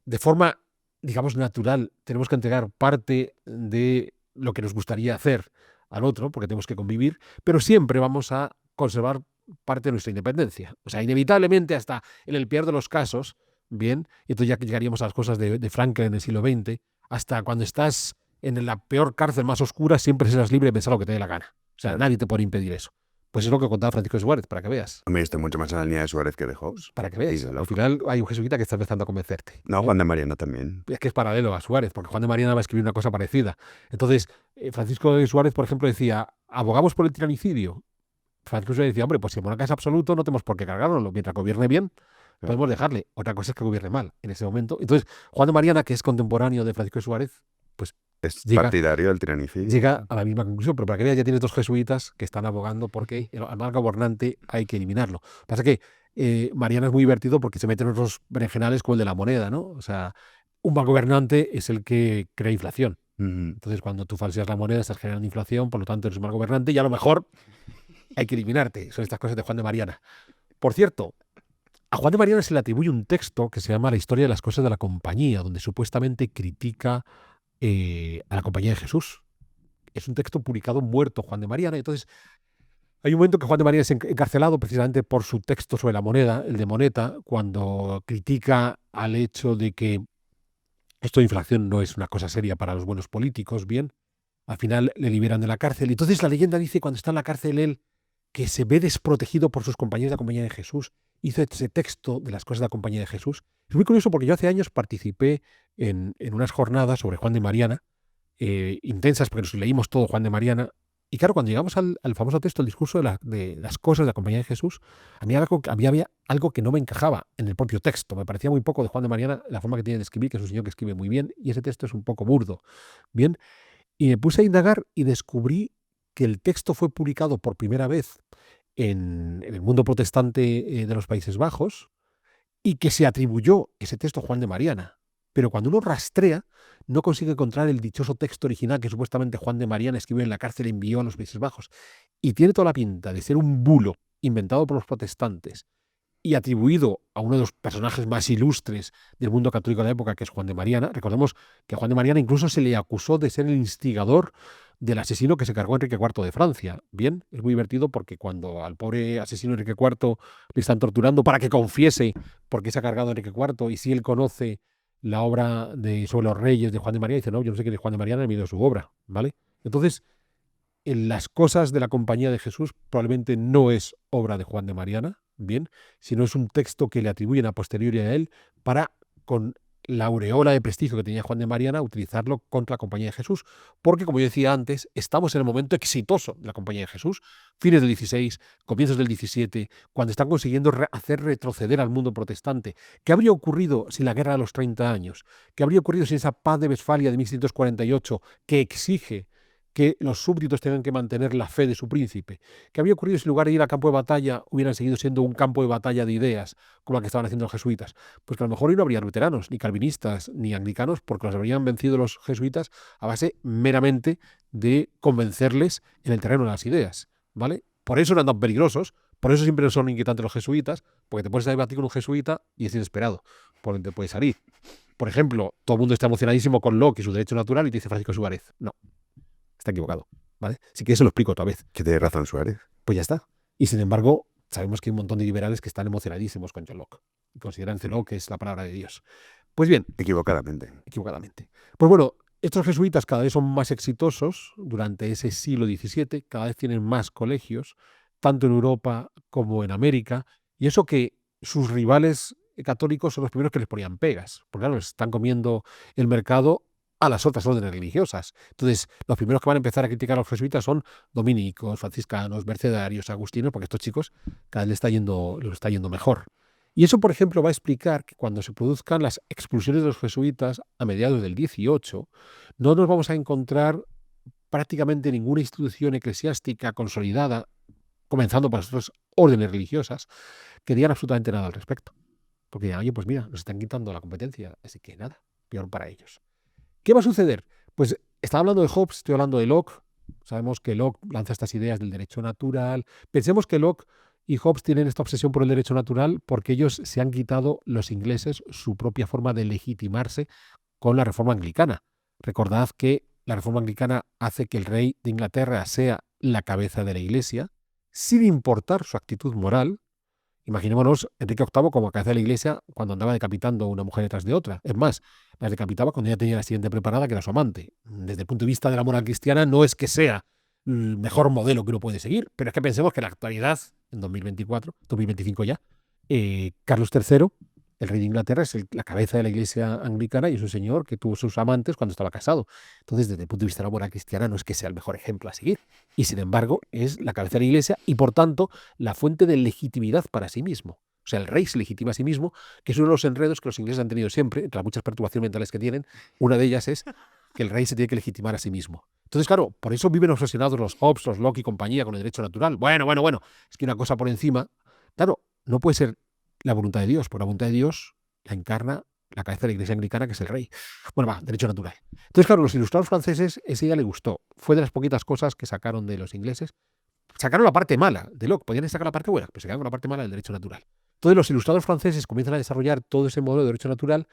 B: de forma, digamos, natural, tenemos que entregar parte de lo que nos gustaría hacer al otro, porque tenemos que convivir, pero siempre vamos a conservar parte de nuestra independencia. O sea, inevitablemente, hasta en el peor de los casos, bien, y entonces ya llegaríamos a las cosas de Franklin en el siglo XX, hasta cuando estás en la peor cárcel más oscura, siempre serás libre de pensar lo que te dé la gana. O sea, nadie te puede impedir eso. Pues es lo que contaba Francisco de Suárez, para que veas.
A: A mí estoy mucho más en la línea de Suárez que de Hobbes.
B: Para que veas.
A: Y de
B: Al
A: Locke.
B: final hay un jesuita que está empezando a convencerte.
A: No, Juan de Mariana también.
B: Es que es paralelo a Suárez, porque Juan de Mariana va a escribir una cosa parecida. Entonces, Francisco de Suárez, por ejemplo, decía, abogamos por el tiranicidio. Francisco de Suárez decía, hombre, pues si el monarca es absoluto, no tenemos por qué cargárnoslo. Mientras gobierne bien, podemos dejarle. Otra cosa es que gobierne mal en ese momento. Entonces, Juan de Mariana, que es contemporáneo de Francisco de Suárez, pues
A: Es
B: Llega-
A: partidario del tiranicidio.
B: llega a la misma conclusión. Pero para que veas, ya tienes dos jesuitas que están abogando porque al mal gobernante hay que eliminarlo. Pasa que Mariana es muy divertido porque se mete en otros berenjenales como el de la moneda, ¿no? O sea, un mal gobernante es el que crea inflación.
A: Ujú.
B: Entonces, cuando tú falseas la moneda, estás generando inflación, por lo tanto, eres un mal gobernante y a lo mejor hay que eliminarte. Son estas cosas de Juan de Mariana. Por cierto, a Juan de Mariana se le atribuye un texto que se llama La historia de las cosas de la compañía, donde supuestamente critica a la compañía de Jesús. Es un texto publicado muerto Juan de Mariana. Entonces, hay un momento que Juan de Mariana es encarcelado precisamente por su texto sobre la moneda, el de Moneta, cuando critica al hecho de que esto de inflación no es una cosa seria para los buenos políticos, bien. Al final le liberan de la cárcel. Entonces la leyenda dice, cuando está en la cárcel él, que se ve desprotegido por sus compañeros de la Compañía de Jesús. Hizo ese texto de las cosas de la Compañía de Jesús. Es muy curioso porque yo hace años participé en unas jornadas sobre Juan de Mariana, intensas, porque nos leímos todo Juan de Mariana. Y claro, cuando llegamos al famoso texto, el discurso de las cosas de la Compañía de Jesús, a mí había algo que no me encajaba en el propio texto. Me parecía muy poco de Juan de Mariana la forma que tiene de escribir, que es un señor que escribe muy bien, y ese texto es un poco burdo. Bien, y me puse a indagar y descubrí que el texto fue publicado por primera vez en el mundo protestante de los Países Bajos y que se atribuyó ese texto a Juan de Mariana. Pero cuando uno rastrea, no consigue encontrar el dichoso texto original que supuestamente Juan de Mariana escribió en la cárcel y envió a los Países Bajos. Y tiene toda la pinta de ser un bulo inventado por los protestantes y atribuido a uno de los personajes más ilustres del mundo católico de la época, que es Juan de Mariana. Recordemos que a Juan de Mariana incluso se le acusó de ser el instigador del asesino que se cargó a Enrique IV de Francia. Bien, es muy divertido porque cuando al pobre asesino Enrique IV le están torturando para que confiese por qué se ha cargado a Enrique IV y si él conoce la obra sobre los reyes de Juan de Mariana, dice, no, yo no sé quién es Juan de Mariana, he leído su obra, ¿vale? Entonces, en las cosas de la Compañía de Jesús probablemente no es obra de Juan de Mariana, bien, sino es un texto que le atribuyen a posteriori a él para, con la aureola de prestigio que tenía Juan de Mariana, utilizarlo contra la Compañía de Jesús. Porque, como yo decía antes, estamos en el momento exitoso de la Compañía de Jesús, fines del XVI, comienzos del XVII, cuando están consiguiendo hacer retroceder al mundo protestante. ¿Qué habría ocurrido sin la Guerra de los 30 años? ¿Qué habría ocurrido sin esa paz de Westfalia de 1648 que exige que los súbditos tengan que mantener la fe de su príncipe? ¿Qué habría ocurrido si en lugar de ir al campo de batalla hubieran seguido siendo un campo de batalla de ideas, como la que estaban haciendo los jesuitas? Pues que a lo mejor hoy no habría luteranos, ni calvinistas, ni anglicanos, porque los habrían vencido los jesuitas a base meramente de convencerles en el terreno de las ideas, ¿vale? Por eso eran tan peligrosos, por eso siempre son inquietantes los jesuitas, porque te puedes debatir con un jesuita y es inesperado por donde te puede salir. Por ejemplo, todo el mundo está emocionadísimo con Locke y su derecho natural y te dice Francisco Suárez, no. Está equivocado, ¿vale? Si quieres se lo explico otra vez.
A: Que tiene razón Suárez.
B: Pues ya está. Y sin embargo, sabemos que hay un montón de liberales que están emocionadísimos con John Locke y consideran que Locke es la palabra de Dios. Pues bien,
A: Equivocadamente.
B: equivocadamente. Pues bueno, estos jesuitas cada vez son más exitosos durante ese siglo XVII, cada vez tienen más colegios, tanto en Europa como en América, y eso que sus rivales católicos son los primeros que les ponían pegas, porque claro, les están comiendo el mercado a las otras órdenes religiosas. Entonces, los primeros que van a empezar a criticar a los jesuitas son dominicos, franciscanos, mercedarios, agustinos, porque estos chicos cada vez les está yendo mejor. Y eso, por ejemplo, va a explicar que cuando se produzcan las expulsiones de los jesuitas a mediados del 18, no nos vamos a encontrar prácticamente ninguna institución eclesiástica consolidada, comenzando por las otras órdenes religiosas, que digan absolutamente nada al respecto. Porque, oye, pues mira, nos están quitando la competencia, así que nada, peor para ellos. ¿Qué va a suceder? Pues estaba hablando de Hobbes, estoy hablando de Locke. Sabemos que Locke lanza estas ideas del derecho natural. Pensemos que Locke y Hobbes tienen esta obsesión por el derecho natural porque ellos se han quitado, los ingleses, su propia forma de legitimarse con la reforma anglicana. Recordad que la reforma anglicana hace que el rey de Inglaterra sea la cabeza de la iglesia, sin importar su actitud moral. Imaginémonos Enrique VIII como cabeza de la iglesia cuando andaba decapitando una mujer detrás de otra. Es más, las decapitaba cuando ya tenía la siguiente preparada, que era su amante. Desde el punto de vista de la moral cristiana, no es que sea el mejor modelo que uno puede seguir, pero es que pensemos que en la actualidad, en 2024, 2025 ya, Carlos III, el rey de Inglaterra, es la cabeza de la iglesia anglicana y es un señor que tuvo sus amantes cuando estaba casado. Entonces, desde el punto de vista de la moral cristiana, no es que sea el mejor ejemplo a seguir. Y sin embargo, es la cabeza de la iglesia y, por tanto, la fuente de legitimidad para sí mismo. O sea, el rey se legitima a sí mismo, que es uno de los enredos que los ingleses han tenido siempre, entre las muchas perturbaciones mentales que tienen. Una de ellas es que el rey se tiene que legitimar a sí mismo. Entonces, claro, por eso viven obsesionados los Hobbes, los Locke y compañía con el derecho natural. Bueno. Es que una cosa por encima, claro, no puede ser la voluntad de Dios, porque la voluntad de Dios la encarna la cabeza de la iglesia anglicana, que es el rey. Bueno, derecho natural. Entonces, claro, los ilustrados franceses, esa idea le gustó. Fue de las poquitas cosas que sacaron de los ingleses. Sacaron la parte mala de Locke, podían sacar la parte buena, pero se quedaron con la parte mala del derecho natural. Entonces, los ilustrados franceses comienzan a desarrollar todo ese modelo de derecho natural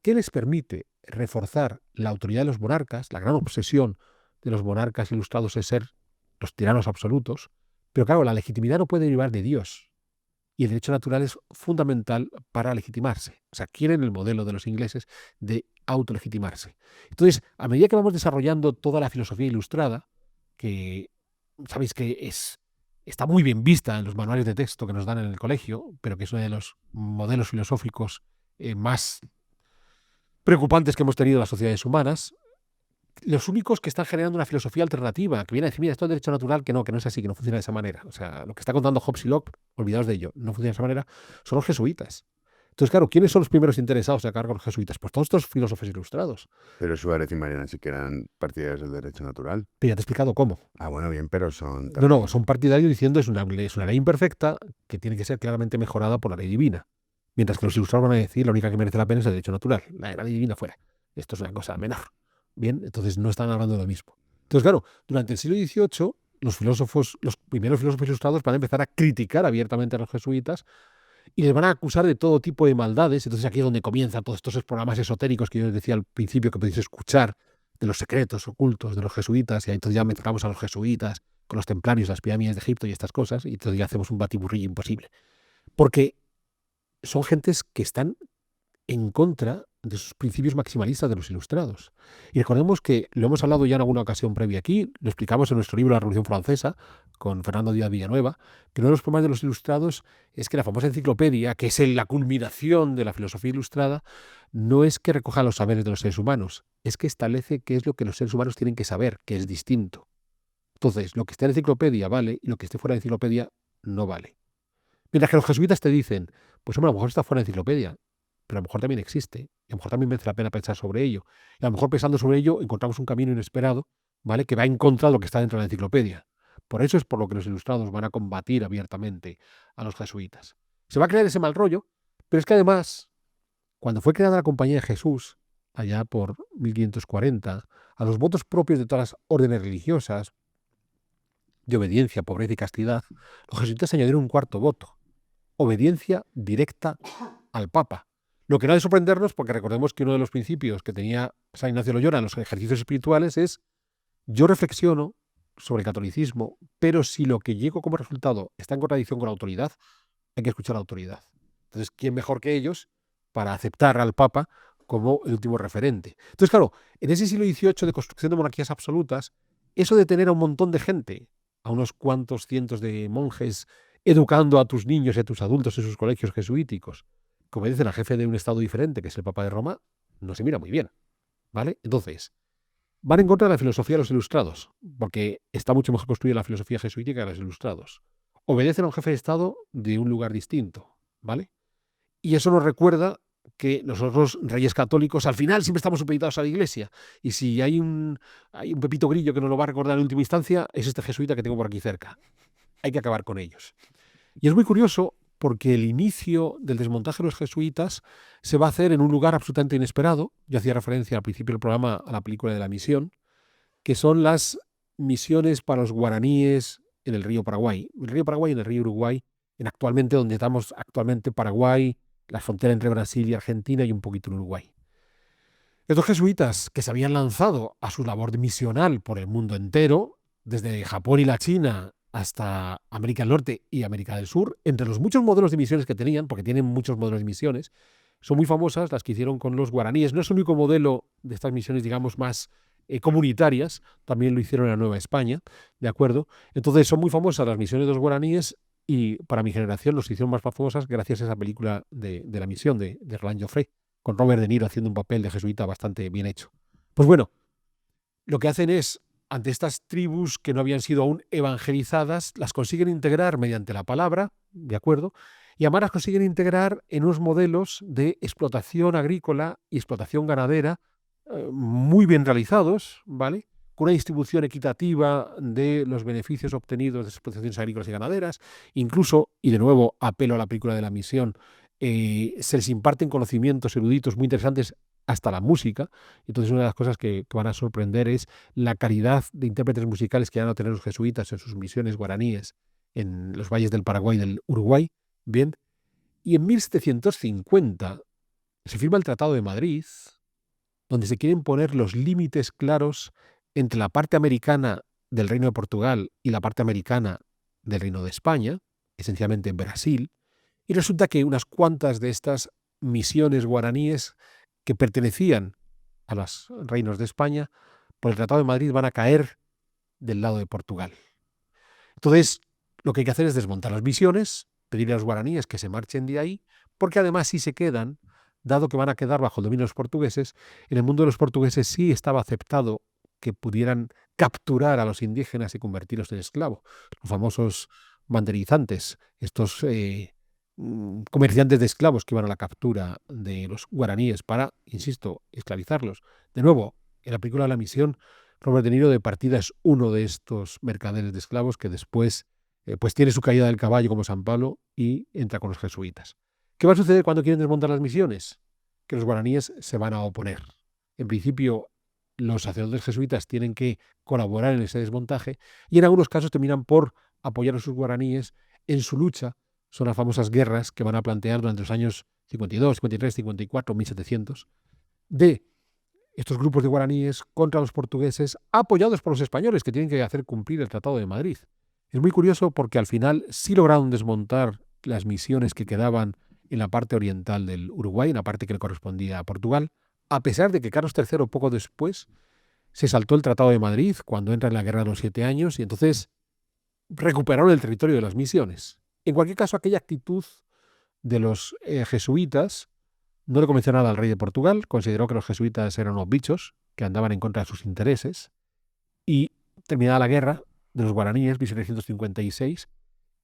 B: que les permite reforzar la autoridad de los monarcas. La gran obsesión de los monarcas ilustrados es ser los tiranos absolutos. Pero claro, la legitimidad no puede derivar de Dios. Y el derecho natural es fundamental para legitimarse. O sea, quieren el modelo de los ingleses de autolegitimarse. Entonces, a medida que vamos desarrollando toda la filosofía ilustrada, que sabéis que está muy bien vista en los manuales de texto que nos dan en el colegio, pero que es uno de los modelos filosóficos más preocupantes que hemos tenido en las sociedades humanas, los únicos que están generando una filosofía alternativa, que viene a decir, mira, esto es derecho natural, que no es así, que no funciona de esa manera. O sea, lo que está contando Hobbes y Locke, olvidaos de ello, no funciona de esa manera, son los jesuitas. Entonces, claro, ¿quiénes son los primeros interesados en acabar con los jesuitas? Pues todos estos filósofos ilustrados.
A: Pero Suárez y Mariana sí que eran partidarios del derecho natural.
B: Pero ya te he explicado cómo.
A: Ah, bueno, bien, pero son...
B: No, son partidarios diciendo es una ley imperfecta que tiene que ser claramente mejorada por la ley divina. Mientras que los ilustrados van a decir la única que merece la pena es el derecho natural. La ley divina fuera. Esto es una cosa menor. Bien, entonces no están hablando de lo mismo. Entonces, claro, durante el siglo XVIII, los primeros filósofos ilustrados van a empezar a criticar abiertamente a los jesuitas y les van a acusar de todo tipo de maldades. Entonces aquí es donde comienzan todos estos programas esotéricos que yo les decía al principio que podéis escuchar, de los secretos ocultos de los jesuitas, y ahí entonces ya mezclamos a los jesuitas con los templarios, las pirámides de Egipto y estas cosas, y entonces ya hacemos un batiburrillo imposible. Porque son gentes que están en contra de sus principios maximalistas de los ilustrados. Y recordemos que lo hemos hablado ya en alguna ocasión previa aquí, lo explicamos en nuestro libro La Revolución Francesa, con Fernando Díaz Villanueva, que uno de los problemas de los ilustrados es que la famosa enciclopedia, que es la culminación de la filosofía ilustrada, no es que recoja los saberes de los seres humanos, es que establece qué es lo que los seres humanos tienen que saber, que es distinto. Entonces, lo que esté en la enciclopedia vale y lo que esté fuera de la enciclopedia no vale. Mientras que los jesuitas te dicen, pues hombre, a lo mejor está fuera de la enciclopedia, pero a lo mejor también existe, y a lo mejor también merece la pena pensar sobre ello. Y a lo mejor pensando sobre ello encontramos un camino inesperado, ¿vale?, que va en contra de lo que está dentro de la enciclopedia. Por eso es por lo que los ilustrados van a combatir abiertamente a los jesuitas. Se va a crear ese mal rollo, pero es que además, cuando fue creada la Compañía de Jesús, allá por 1540, a los votos propios de todas las órdenes religiosas, de obediencia, pobreza y castidad, los jesuitas añadieron un cuarto voto: obediencia directa al Papa. Lo que no ha de sorprendernos, porque recordemos que uno de los principios que tenía San Ignacio de Loyola en los ejercicios espirituales es: yo reflexiono sobre el catolicismo, pero si lo que llego como resultado está en contradicción con la autoridad, hay que escuchar a la autoridad. Entonces, ¿quién mejor que ellos para aceptar al Papa como el último referente? Entonces, claro, en ese siglo XVIII de construcción de monarquías absolutas, eso de tener a un montón de gente, a unos cuantos cientos de monjes, educando a tus niños y a tus adultos en sus colegios jesuíticos, que obedecen al jefe de un estado diferente, que es el Papa de Roma, no se mira muy bien, ¿vale? Entonces, van en contra de la filosofía de los ilustrados, porque está mucho mejor construida la filosofía jesuítica que los ilustrados. Obedecen a un jefe de estado de un lugar distinto, ¿vale? Y eso nos recuerda que nosotros, reyes católicos, al final siempre estamos supeditados a la Iglesia. Y si hay un Pepito Grillo que nos lo va a recordar en última instancia, es este jesuita que tengo por aquí cerca. Hay que acabar con ellos. Y es muy curioso porque el inicio del desmontaje de los jesuitas se va a hacer en un lugar absolutamente inesperado. Yo hacía referencia al principio del programa a la película de La Misión, que son las misiones para los guaraníes en el río Paraguay. El río Paraguay y en el río Uruguay, actualmente donde estamos actualmente Paraguay, la frontera entre Brasil y Argentina y un poquito en Uruguay. Estos jesuitas que se habían lanzado a su labor misional por el mundo entero, desde Japón y la China hasta América del Norte y América del Sur, entre los muchos modelos de misiones que tenían, porque tienen muchos modelos de misiones, son muy famosas las que hicieron con los guaraníes. No es el único modelo de estas misiones, digamos, más comunitarias, también lo hicieron en la Nueva España, ¿de acuerdo? Entonces son muy famosas las misiones de los guaraníes y para mi generación los hicieron más famosas gracias a esa película de La Misión de Roland Joffé, con Robert De Niro haciendo un papel de jesuita bastante bien hecho. Pues bueno, lo que hacen es, ante estas tribus que no habían sido aún evangelizadas, las consiguen integrar mediante la palabra, ¿de acuerdo? Y además las consiguen integrar en unos modelos de explotación agrícola y explotación ganadera muy bien realizados, ¿vale? Con una distribución equitativa de los beneficios obtenidos de explotaciones agrícolas y ganaderas. Incluso, y de nuevo apelo a la película de La Misión, se les imparten conocimientos eruditos muy interesantes, hasta la música. Entonces una de las cosas que van a sorprender es la calidad de intérpretes musicales que van a tener los jesuitas en sus misiones guaraníes en los valles del Paraguay y del Uruguay. Bien. Y en 1750 se firma el Tratado de Madrid, donde se quieren poner los límites claros entre la parte americana del Reino de Portugal y la parte americana del Reino de España, esencialmente en Brasil, y resulta que unas cuantas de estas misiones guaraníes que pertenecían a los reinos de España, por el Tratado de Madrid van a caer del lado de Portugal. Entonces, lo que hay que hacer es desmontar las misiones, pedirle a los guaraníes que se marchen de ahí, porque además si se quedan, dado que van a quedar bajo el dominio de los portugueses, en el mundo de los portugueses sí estaba aceptado que pudieran capturar a los indígenas y convertirlos en esclavos. Los famosos banderizantes, estos comerciantes de esclavos que iban a la captura de los guaraníes para, insisto, esclavizarlos. De nuevo, en la película La Misión, Robert De Niro de partida es uno de estos mercaderes de esclavos que después pues tiene su caída del caballo como San Pablo y entra con los jesuitas. ¿Qué va a suceder cuando quieren desmontar las misiones? Que los guaraníes se van a oponer. En principio, los sacerdotes jesuitas tienen que colaborar en ese desmontaje y en algunos casos terminan por apoyar a sus guaraníes en su lucha. Son las famosas guerras que van a plantear durante los años 52, 53, 54, 1700, de estos grupos de guaraníes contra los portugueses, apoyados por los españoles que tienen que hacer cumplir el Tratado de Madrid. Es muy curioso porque al final sí lograron desmontar las misiones que quedaban en la parte oriental del Uruguay, en la parte que le correspondía a Portugal, a pesar de que Carlos III poco después se saltó el Tratado de Madrid cuando entra en la Guerra de los 7 años y entonces recuperaron el territorio de las misiones. En cualquier caso, aquella actitud de los jesuitas no le convenció nada al rey de Portugal, consideró que los jesuitas eran unos bichos que andaban en contra de sus intereses y terminada la guerra de los guaraníes, 1756,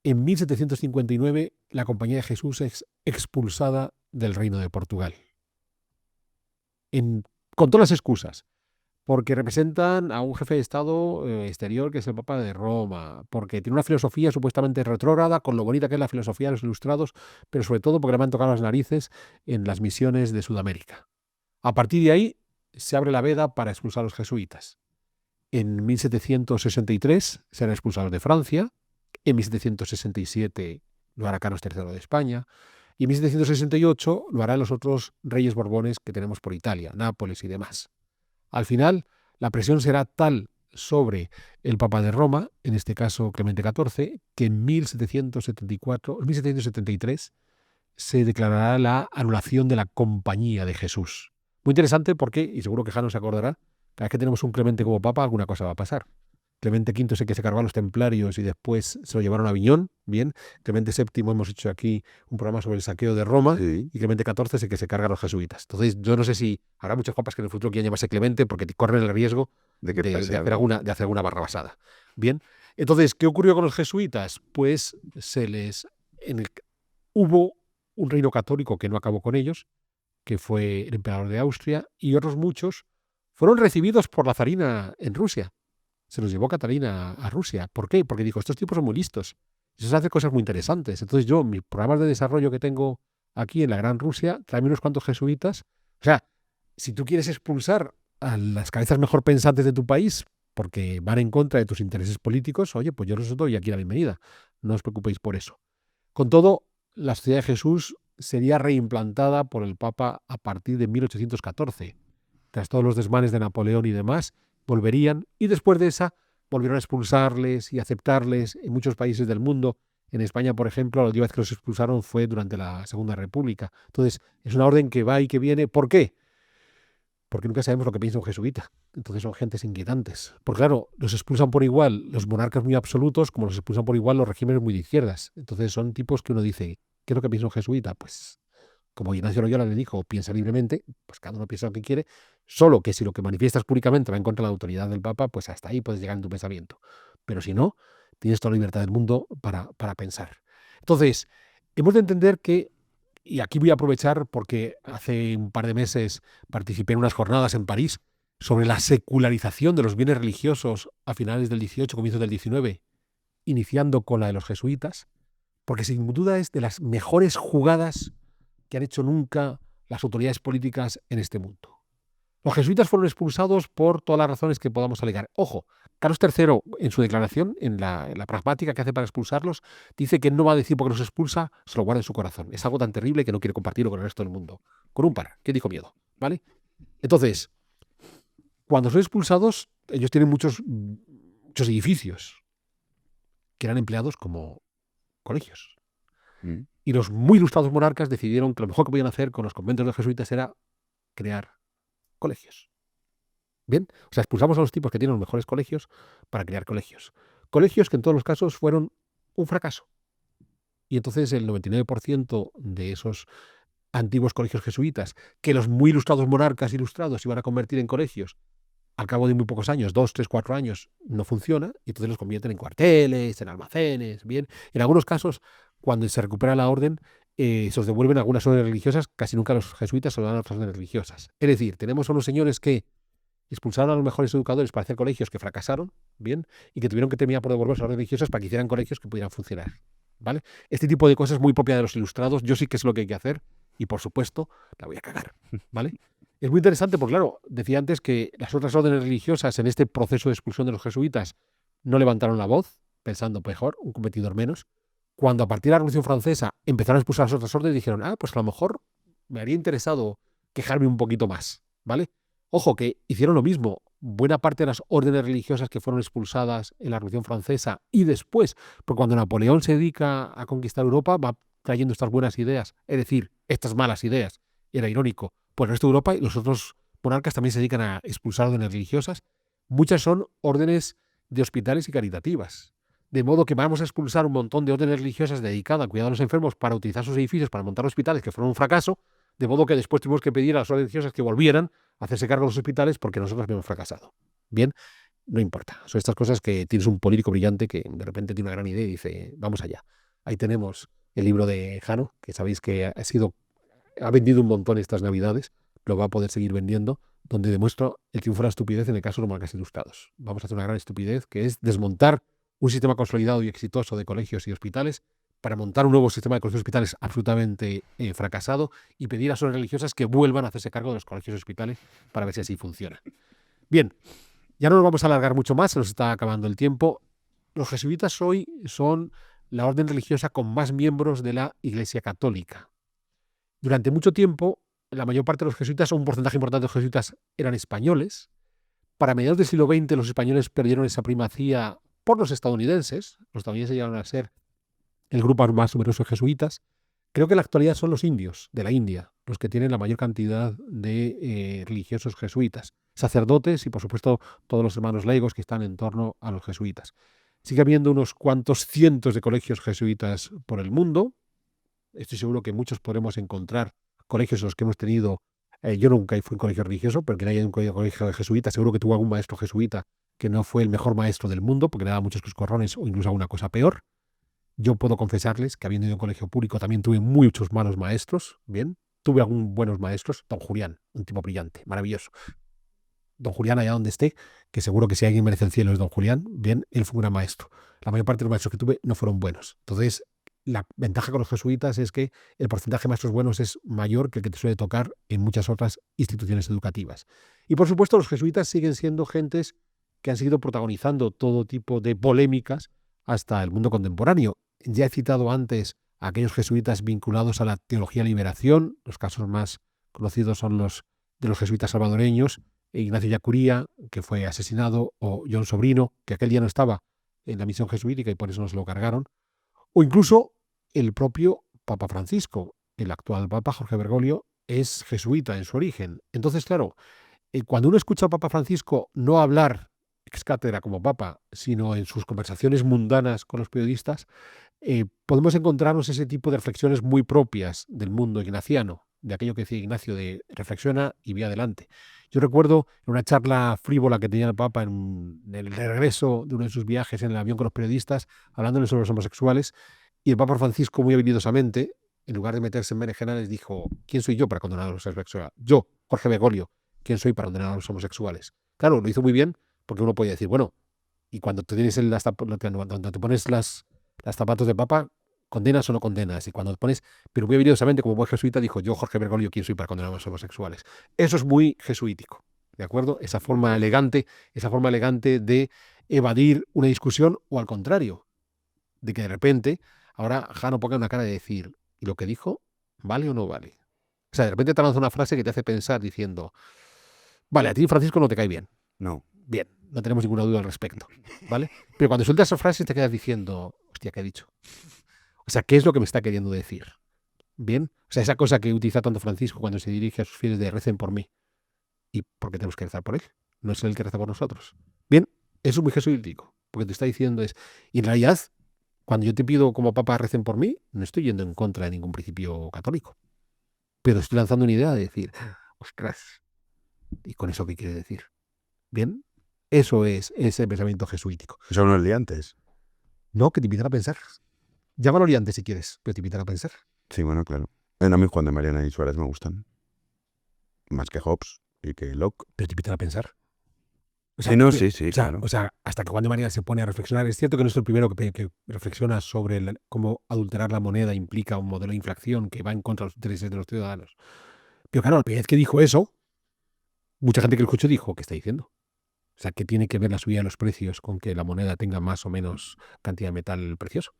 B: en 1759 la Compañía de Jesús es expulsada del Reino de Portugal. Con todas las excusas, porque representan a un jefe de Estado exterior que es el Papa de Roma, porque tiene una filosofía supuestamente retrógrada, con lo bonita que es la filosofía de los ilustrados, pero sobre todo porque le han tocado las narices en las misiones de Sudamérica. A partir de ahí se abre la veda para expulsar a los jesuitas. En 1763 serán expulsados de Francia, en 1767 lo hará Carlos III de España, y en 1768 lo harán los otros reyes borbones que tenemos por Italia, Nápoles y demás. Al final, la presión será tal sobre el Papa de Roma, en este caso Clemente XIV, que en 1773 se declarará la anulación de la Compañía de Jesús. Muy interesante porque, y seguro que Jano se acordará, cada vez que tenemos un Clemente como Papa, alguna cosa va a pasar. Clemente V es el que se cargó a los templarios y después se lo llevaron a Aviñón, bien. Clemente VII hemos hecho aquí un programa sobre el saqueo de Roma, sí. Y Clemente XIV es el que se carga a los jesuitas. Entonces yo no sé si habrá muchos papas que en el futuro quieran llamarse Clemente porque corren el riesgo de hacer alguna barrabasada. Bien, entonces, ¿qué ocurrió con los jesuitas? Pues hubo un reino católico que no acabó con ellos, que fue el emperador de Austria, y otros muchos fueron recibidos por la zarina en Rusia. Se los llevó Catalina a Rusia. ¿Por qué? Porque dijo, estos tipos son muy listos. Eso hace cosas muy interesantes. Entonces yo, mis programas de desarrollo que tengo aquí en la Gran Rusia, tráeme unos cuantos jesuitas. O sea, si tú quieres expulsar a las cabezas mejor pensantes de tu país porque van en contra de tus intereses políticos, oye, pues yo os doy aquí la bienvenida. No os preocupéis por eso. Con todo, la Sociedad de Jesús sería reimplantada por el Papa a partir de 1814. Tras todos los desmanes de Napoleón y demás, volverían, y después de esa volvieron a expulsarles y aceptarles en muchos países del mundo. En España, por ejemplo, la última vez que los expulsaron fue durante la Segunda República. Entonces, es una orden que va y que viene. ¿Por qué? Porque nunca sabemos lo que piensa un jesuita. Entonces son gentes inquietantes. Porque claro, los expulsan por igual los monarcas muy absolutos como los expulsan por igual los regímenes muy de izquierdas. Entonces son tipos que uno dice, ¿qué es lo que piensa un jesuita? Pues, como Ignacio Loyola le dijo, piensa libremente, pues cada uno piensa lo que quiere, solo que si lo que manifiestas públicamente va en contra de la autoridad del Papa, pues hasta ahí puedes llegar en tu pensamiento. Pero si no, tienes toda la libertad del mundo para pensar. Entonces, hemos de entender que, y aquí voy a aprovechar porque hace un par de meses participé en unas jornadas en París sobre la secularización de los bienes religiosos a finales del 18, comienzos del 19, iniciando con la de los jesuitas, porque sin duda es de las mejores jugadas que han hecho nunca las autoridades políticas en este mundo. Los jesuitas fueron expulsados por todas las razones que podamos alegar. Ojo, Carlos III, en su declaración, en la pragmática que hace para expulsarlos, dice que no va a decir por qué los expulsa, se lo guarda en su corazón. Es algo tan terrible que no quiere compartirlo con el resto del mundo. Con un par, que dijo miedo, ¿vale? Entonces, cuando son expulsados, ellos tienen muchos edificios que eran empleados como colegios. Y los muy ilustrados monarcas decidieron que lo mejor que podían hacer con los conventos de los jesuitas era crear colegios. Bien, o sea, expulsamos a los tipos que tienen los mejores colegios para crear colegios. Colegios que en todos los casos fueron un fracaso. Y entonces el 99% de esos antiguos colegios jesuitas, que los muy ilustrados monarcas ilustrados iban a convertir en colegios, al cabo de muy pocos años, 2, 3, 4 años, no funciona, y entonces los convierten en cuarteles, en almacenes, bien. En algunos casos, cuando se recupera la orden, se os devuelven algunas órdenes religiosas, casi nunca los jesuitas se lo dan a las órdenes religiosas. Es decir, tenemos a unos señores que expulsaron a los mejores educadores para hacer colegios que fracasaron, bien, y que tuvieron que terminar por devolverse a las órdenes religiosas para que hicieran colegios que pudieran funcionar, ¿vale? Este tipo de cosas es muy propia de los ilustrados, yo sí que es lo que hay que hacer, y por supuesto, la voy a cagar, ¿vale? Es muy interesante porque, claro, decía antes que las otras órdenes religiosas en este proceso de expulsión de los jesuitas no levantaron la voz, pensando, mejor, un competidor menos. Cuando a partir de la Revolución Francesa empezaron a expulsar las otras órdenes, dijeron, pues a lo mejor me haría interesado quejarme un poquito más, ¿vale? Ojo, que hicieron lo mismo. Buena parte de las órdenes religiosas que fueron expulsadas en la Revolución Francesa y después, porque cuando Napoleón se dedica a conquistar Europa, va trayendo estas buenas ideas, es decir, estas malas ideas. Era irónico. Pues el resto de Europa y los otros monarcas también se dedican a expulsar órdenes religiosas. Muchas son órdenes de hospitales y caritativas. De modo que vamos a expulsar un montón de órdenes religiosas dedicadas a cuidar a los enfermos para utilizar sus edificios para montar hospitales que fueron un fracaso, de modo que después tuvimos que pedir a las órdenes religiosas que volvieran a hacerse cargo de los hospitales porque nosotros habíamos fracasado. Bien, no importa. Son estas cosas que tienes un político brillante que de repente tiene una gran idea y dice, vamos allá. Ahí tenemos el libro de Jano, que sabéis que ha vendido un montón estas navidades, lo va a poder seguir vendiendo, donde demuestra el triunfo de la estupidez en el caso de los monarcas ilustrados. Vamos a hacer una gran estupidez, que es desmontar un sistema consolidado y exitoso de colegios y hospitales para montar un nuevo sistema de colegios y hospitales absolutamente fracasado y pedir a las órdenes religiosas que vuelvan a hacerse cargo de los colegios y hospitales para ver si así funciona. Bien, ya no nos vamos a alargar mucho más, se nos está acabando el tiempo. Los jesuitas hoy son la orden religiosa con más miembros de la Iglesia Católica. Durante mucho tiempo, la mayor parte de los jesuitas, o un porcentaje importante de los jesuitas, eran españoles. Para mediados del siglo XX, los españoles perdieron esa primacía por los estadounidenses. Los estadounidenses llegaron a ser el grupo más numeroso de jesuitas. Creo que en la actualidad son los indios de la India los que tienen la mayor cantidad de religiosos jesuitas, sacerdotes y, por supuesto, todos los hermanos laicos que están en torno a los jesuitas. Sigue habiendo unos cuantos cientos de colegios jesuitas por el mundo. Estoy seguro que muchos podremos encontrar colegios en los que hemos tenido. Yo nunca fui un colegio religioso, pero que no haya un colegio de jesuitas. Seguro que tuvo algún maestro jesuita que no fue el mejor maestro del mundo, porque le daba muchos coscorrones o incluso alguna cosa peor. Yo puedo confesarles que habiendo ido a un colegio público también tuve muchos malos maestros, bien. Tuve algunos buenos maestros. Don Julián, un tipo brillante, maravilloso. Don Julián, allá donde esté, que seguro que si alguien merece el cielo es don Julián, bien, él fue un gran maestro. La mayor parte de los maestros que tuve no fueron buenos. Entonces, la ventaja con los jesuitas es que el porcentaje de maestros buenos es mayor que el que te suele tocar en muchas otras instituciones educativas. Y por supuesto, los jesuitas siguen siendo gentes que han seguido protagonizando todo tipo de polémicas hasta el mundo contemporáneo. Ya he citado antes a aquellos jesuitas vinculados a la teología de liberación. Los casos más conocidos son los de los jesuitas salvadoreños, Ignacio Yacuría, que fue asesinado, o John Sobrino, que aquel día no estaba en la misión jesuítica y por eso no se lo cargaron, o incluso el propio Papa Francisco, el actual Papa Jorge Bergoglio, es jesuita en su origen. Entonces, claro, cuando uno escucha al Papa Francisco no hablar ex cátedra como Papa, sino en sus conversaciones mundanas con los periodistas, podemos encontrarnos ese tipo de reflexiones muy propias del mundo ignaciano, de aquello que decía Ignacio de reflexiona y ve adelante. Yo recuerdo en una charla frívola que tenía el Papa en el regreso de uno de sus viajes en el avión con los periodistas, hablándoles sobre los homosexuales, y el Papa Francisco muy habilidosamente, en lugar de meterse en berenjenales, dijo, ¿quién soy yo para condenar a los homosexuales? Yo, Jorge Bergoglio, ¿quién soy para condenar a los homosexuales? Claro, lo hizo muy bien, porque uno podía decir, bueno, y cuando te tienes cuando te pones las zapatos de Papa, ¿condenas o no condenas? Y cuando te pones, pero muy habilidosamente, como buen jesuita, dijo, yo, Jorge Bergoglio, ¿quién soy para condenar a los homosexuales? Eso es muy jesuítico, ¿de acuerdo? Esa forma elegante de evadir una discusión, o al contrario, de que de repente, ahora Jano ponga una cara de decir, ¿y lo que dijo vale o no vale? O sea, de repente te lanza una frase que te hace pensar diciendo, vale, a ti Francisco no te cae bien.
A: No.
B: Bien, no tenemos ninguna duda al respecto, ¿vale? Pero cuando sueltas esas frases te quedas diciendo, hostia, ¿qué he dicho? O sea, ¿qué es lo que me está queriendo decir? Bien, o sea, esa cosa que utiliza tanto Francisco cuando se dirige a sus fieles de recen por mí. ¿Y por qué tenemos que rezar por él? No es él el que reza por nosotros. Bien, eso es muy jesuítico, porque te está diciendo es, y en realidad, cuando yo te pido como Papa recen por mí, no estoy yendo en contra de ningún principio católico, pero estoy lanzando una idea de decir, ostras, ¿y con eso qué quiere decir? Bien, eso es ese pensamiento jesuítico.
A: Son los liantes.
B: No, que te invitan a pensar. Llámalo liante si quieres, pero te invitan a pensar.
A: Sí, bueno, claro. A mí Juan de Mariana y Suárez me gustan. Más que Hobbes y que Locke.
B: Pero te invitan a pensar. O
A: Sí, no, sí, claro.
B: O sea, hasta que Juan de Mariana se pone a reflexionar, es cierto que no es el primero que reflexiona sobre cómo adulterar la moneda implica un modelo de inflación que va en contra de los intereses de los ciudadanos. Pero claro, la primera vez que dijo eso, mucha gente que lo escuchó dijo, ¿qué está diciendo? O sea, ¿qué tiene que ver la subida de los precios con que la moneda tenga más o menos cantidad de metal precioso?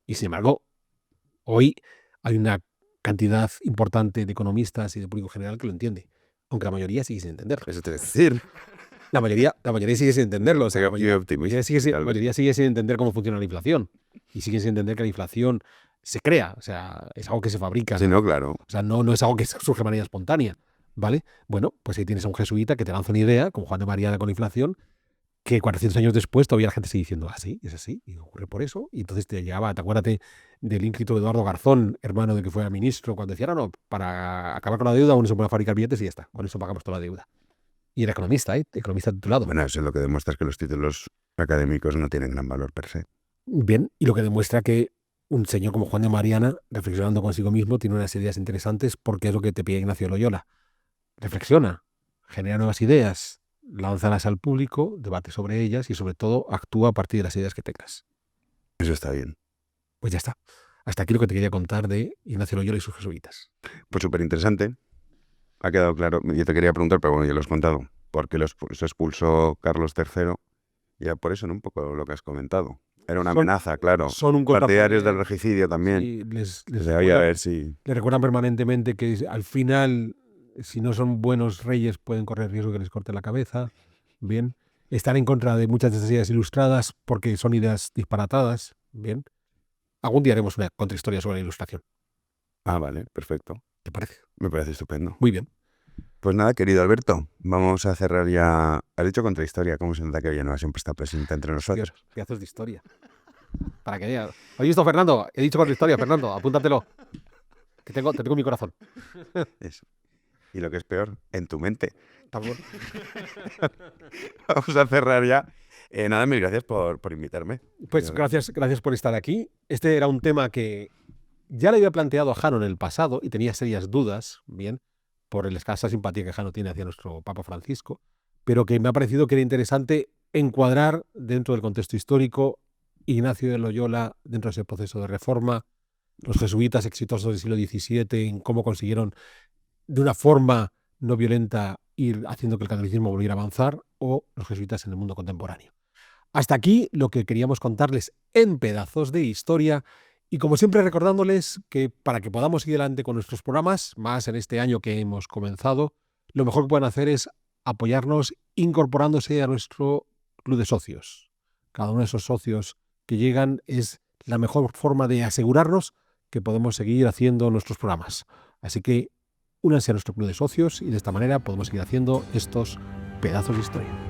B: Y sin embargo, hoy hay una cantidad importante de economistas y de público general que lo entiende, aunque la mayoría sigue sin entenderlo.
A: Eso te decir.
B: La mayoría sigue sin entenderlo. O sea, la
A: Qué optimista.
B: mayoría sigue sin entender cómo funciona la inflación. Y sigue sin entender que la inflación se crea. O sea, es algo que se fabrica.
A: Sí, no, claro.
B: O sea, no es algo que surge de manera espontánea. ¿Vale? Bueno, pues ahí tienes a un jesuita que te lanza una idea, como Juan de Mariana con la inflación, que 400 años después todavía la gente sigue diciendo, sí, es así, y ocurre por eso. Y entonces te llegaba, acuérdate del ínclito Eduardo Garzón, hermano de que fuera ministro, cuando decía, no, para acabar con la deuda uno se pone a fabricar billetes y ya está, con eso pagamos toda la deuda. Y era economista, economista titulado.
A: Bueno, eso es lo que demuestra que los títulos académicos no tienen gran valor per se.
B: Bien, y lo que demuestra que un señor como Juan de Mariana, reflexionando consigo mismo, tiene unas ideas interesantes, porque es lo que te pide Ignacio Loyola. Reflexiona, genera nuevas ideas, lánzalas al público, debate sobre ellas y sobre todo actúa a partir de las ideas que tengas.
A: Eso está bien.
B: Pues ya está. Hasta aquí lo que te quería contar de Ignacio Loyola y sus jesuitas.
A: Pues súper interesante. Ha quedado claro. Yo te quería preguntar, pero bueno, ya lo has contado. ¿Por qué se expulsó Carlos III? Ya por eso, ¿no? Un poco lo que has comentado. Era una amenaza, claro.
B: Son un
A: partidarios del regicidio también.
B: Sí, les recuerdan permanentemente que al final, si no son buenos reyes, pueden correr riesgo que les corte la cabeza. Bien. Están en contra de muchas de esas ideas ilustradas porque son ideas disparatadas. Bien. Algún día haremos una contrahistoria sobre la ilustración.
A: Ah, vale, perfecto.
B: ¿Te parece?
A: Me parece estupendo.
B: Muy bien.
A: Pues nada, querido Alberto, vamos a cerrar ya. Has dicho contrahistoria, ¿cómo se nota que Villanueva siempre está presente entre nosotros?
B: Dios, pedazos de historia. Para que veas. ¿Has visto, Fernando? He dicho contrahistoria, Fernando, apúntatelo. Que te tengo en mi corazón.
A: Eso. Y lo que es peor, en tu mente.
B: También.
A: Vamos a cerrar ya. Nada, mil gracias por invitarme.
B: Pues gracias por estar aquí. Este era un tema que ya le había planteado a Jano en el pasado y tenía serias dudas, bien, por la escasa simpatía que Jano tiene hacia nuestro Papa Francisco, pero que me ha parecido que era interesante encuadrar dentro del contexto histórico Ignacio de Loyola dentro de ese proceso de reforma, los jesuitas exitosos del siglo XVII, en cómo consiguieron de una forma no violenta ir haciendo que el catolicismo volviera a avanzar, o los jesuitas en el mundo contemporáneo. Hasta aquí lo que queríamos contarles en pedazos de historia, y como siempre recordándoles que para que podamos seguir adelante con nuestros programas, más en este año que hemos comenzado, lo mejor que pueden hacer es apoyarnos incorporándose a nuestro club de socios. Cada uno de esos socios que llegan es la mejor forma de asegurarnos que podemos seguir haciendo nuestros programas. Así que únanse a nuestro club de socios y de esta manera podemos seguir haciendo estos pedazos de historia.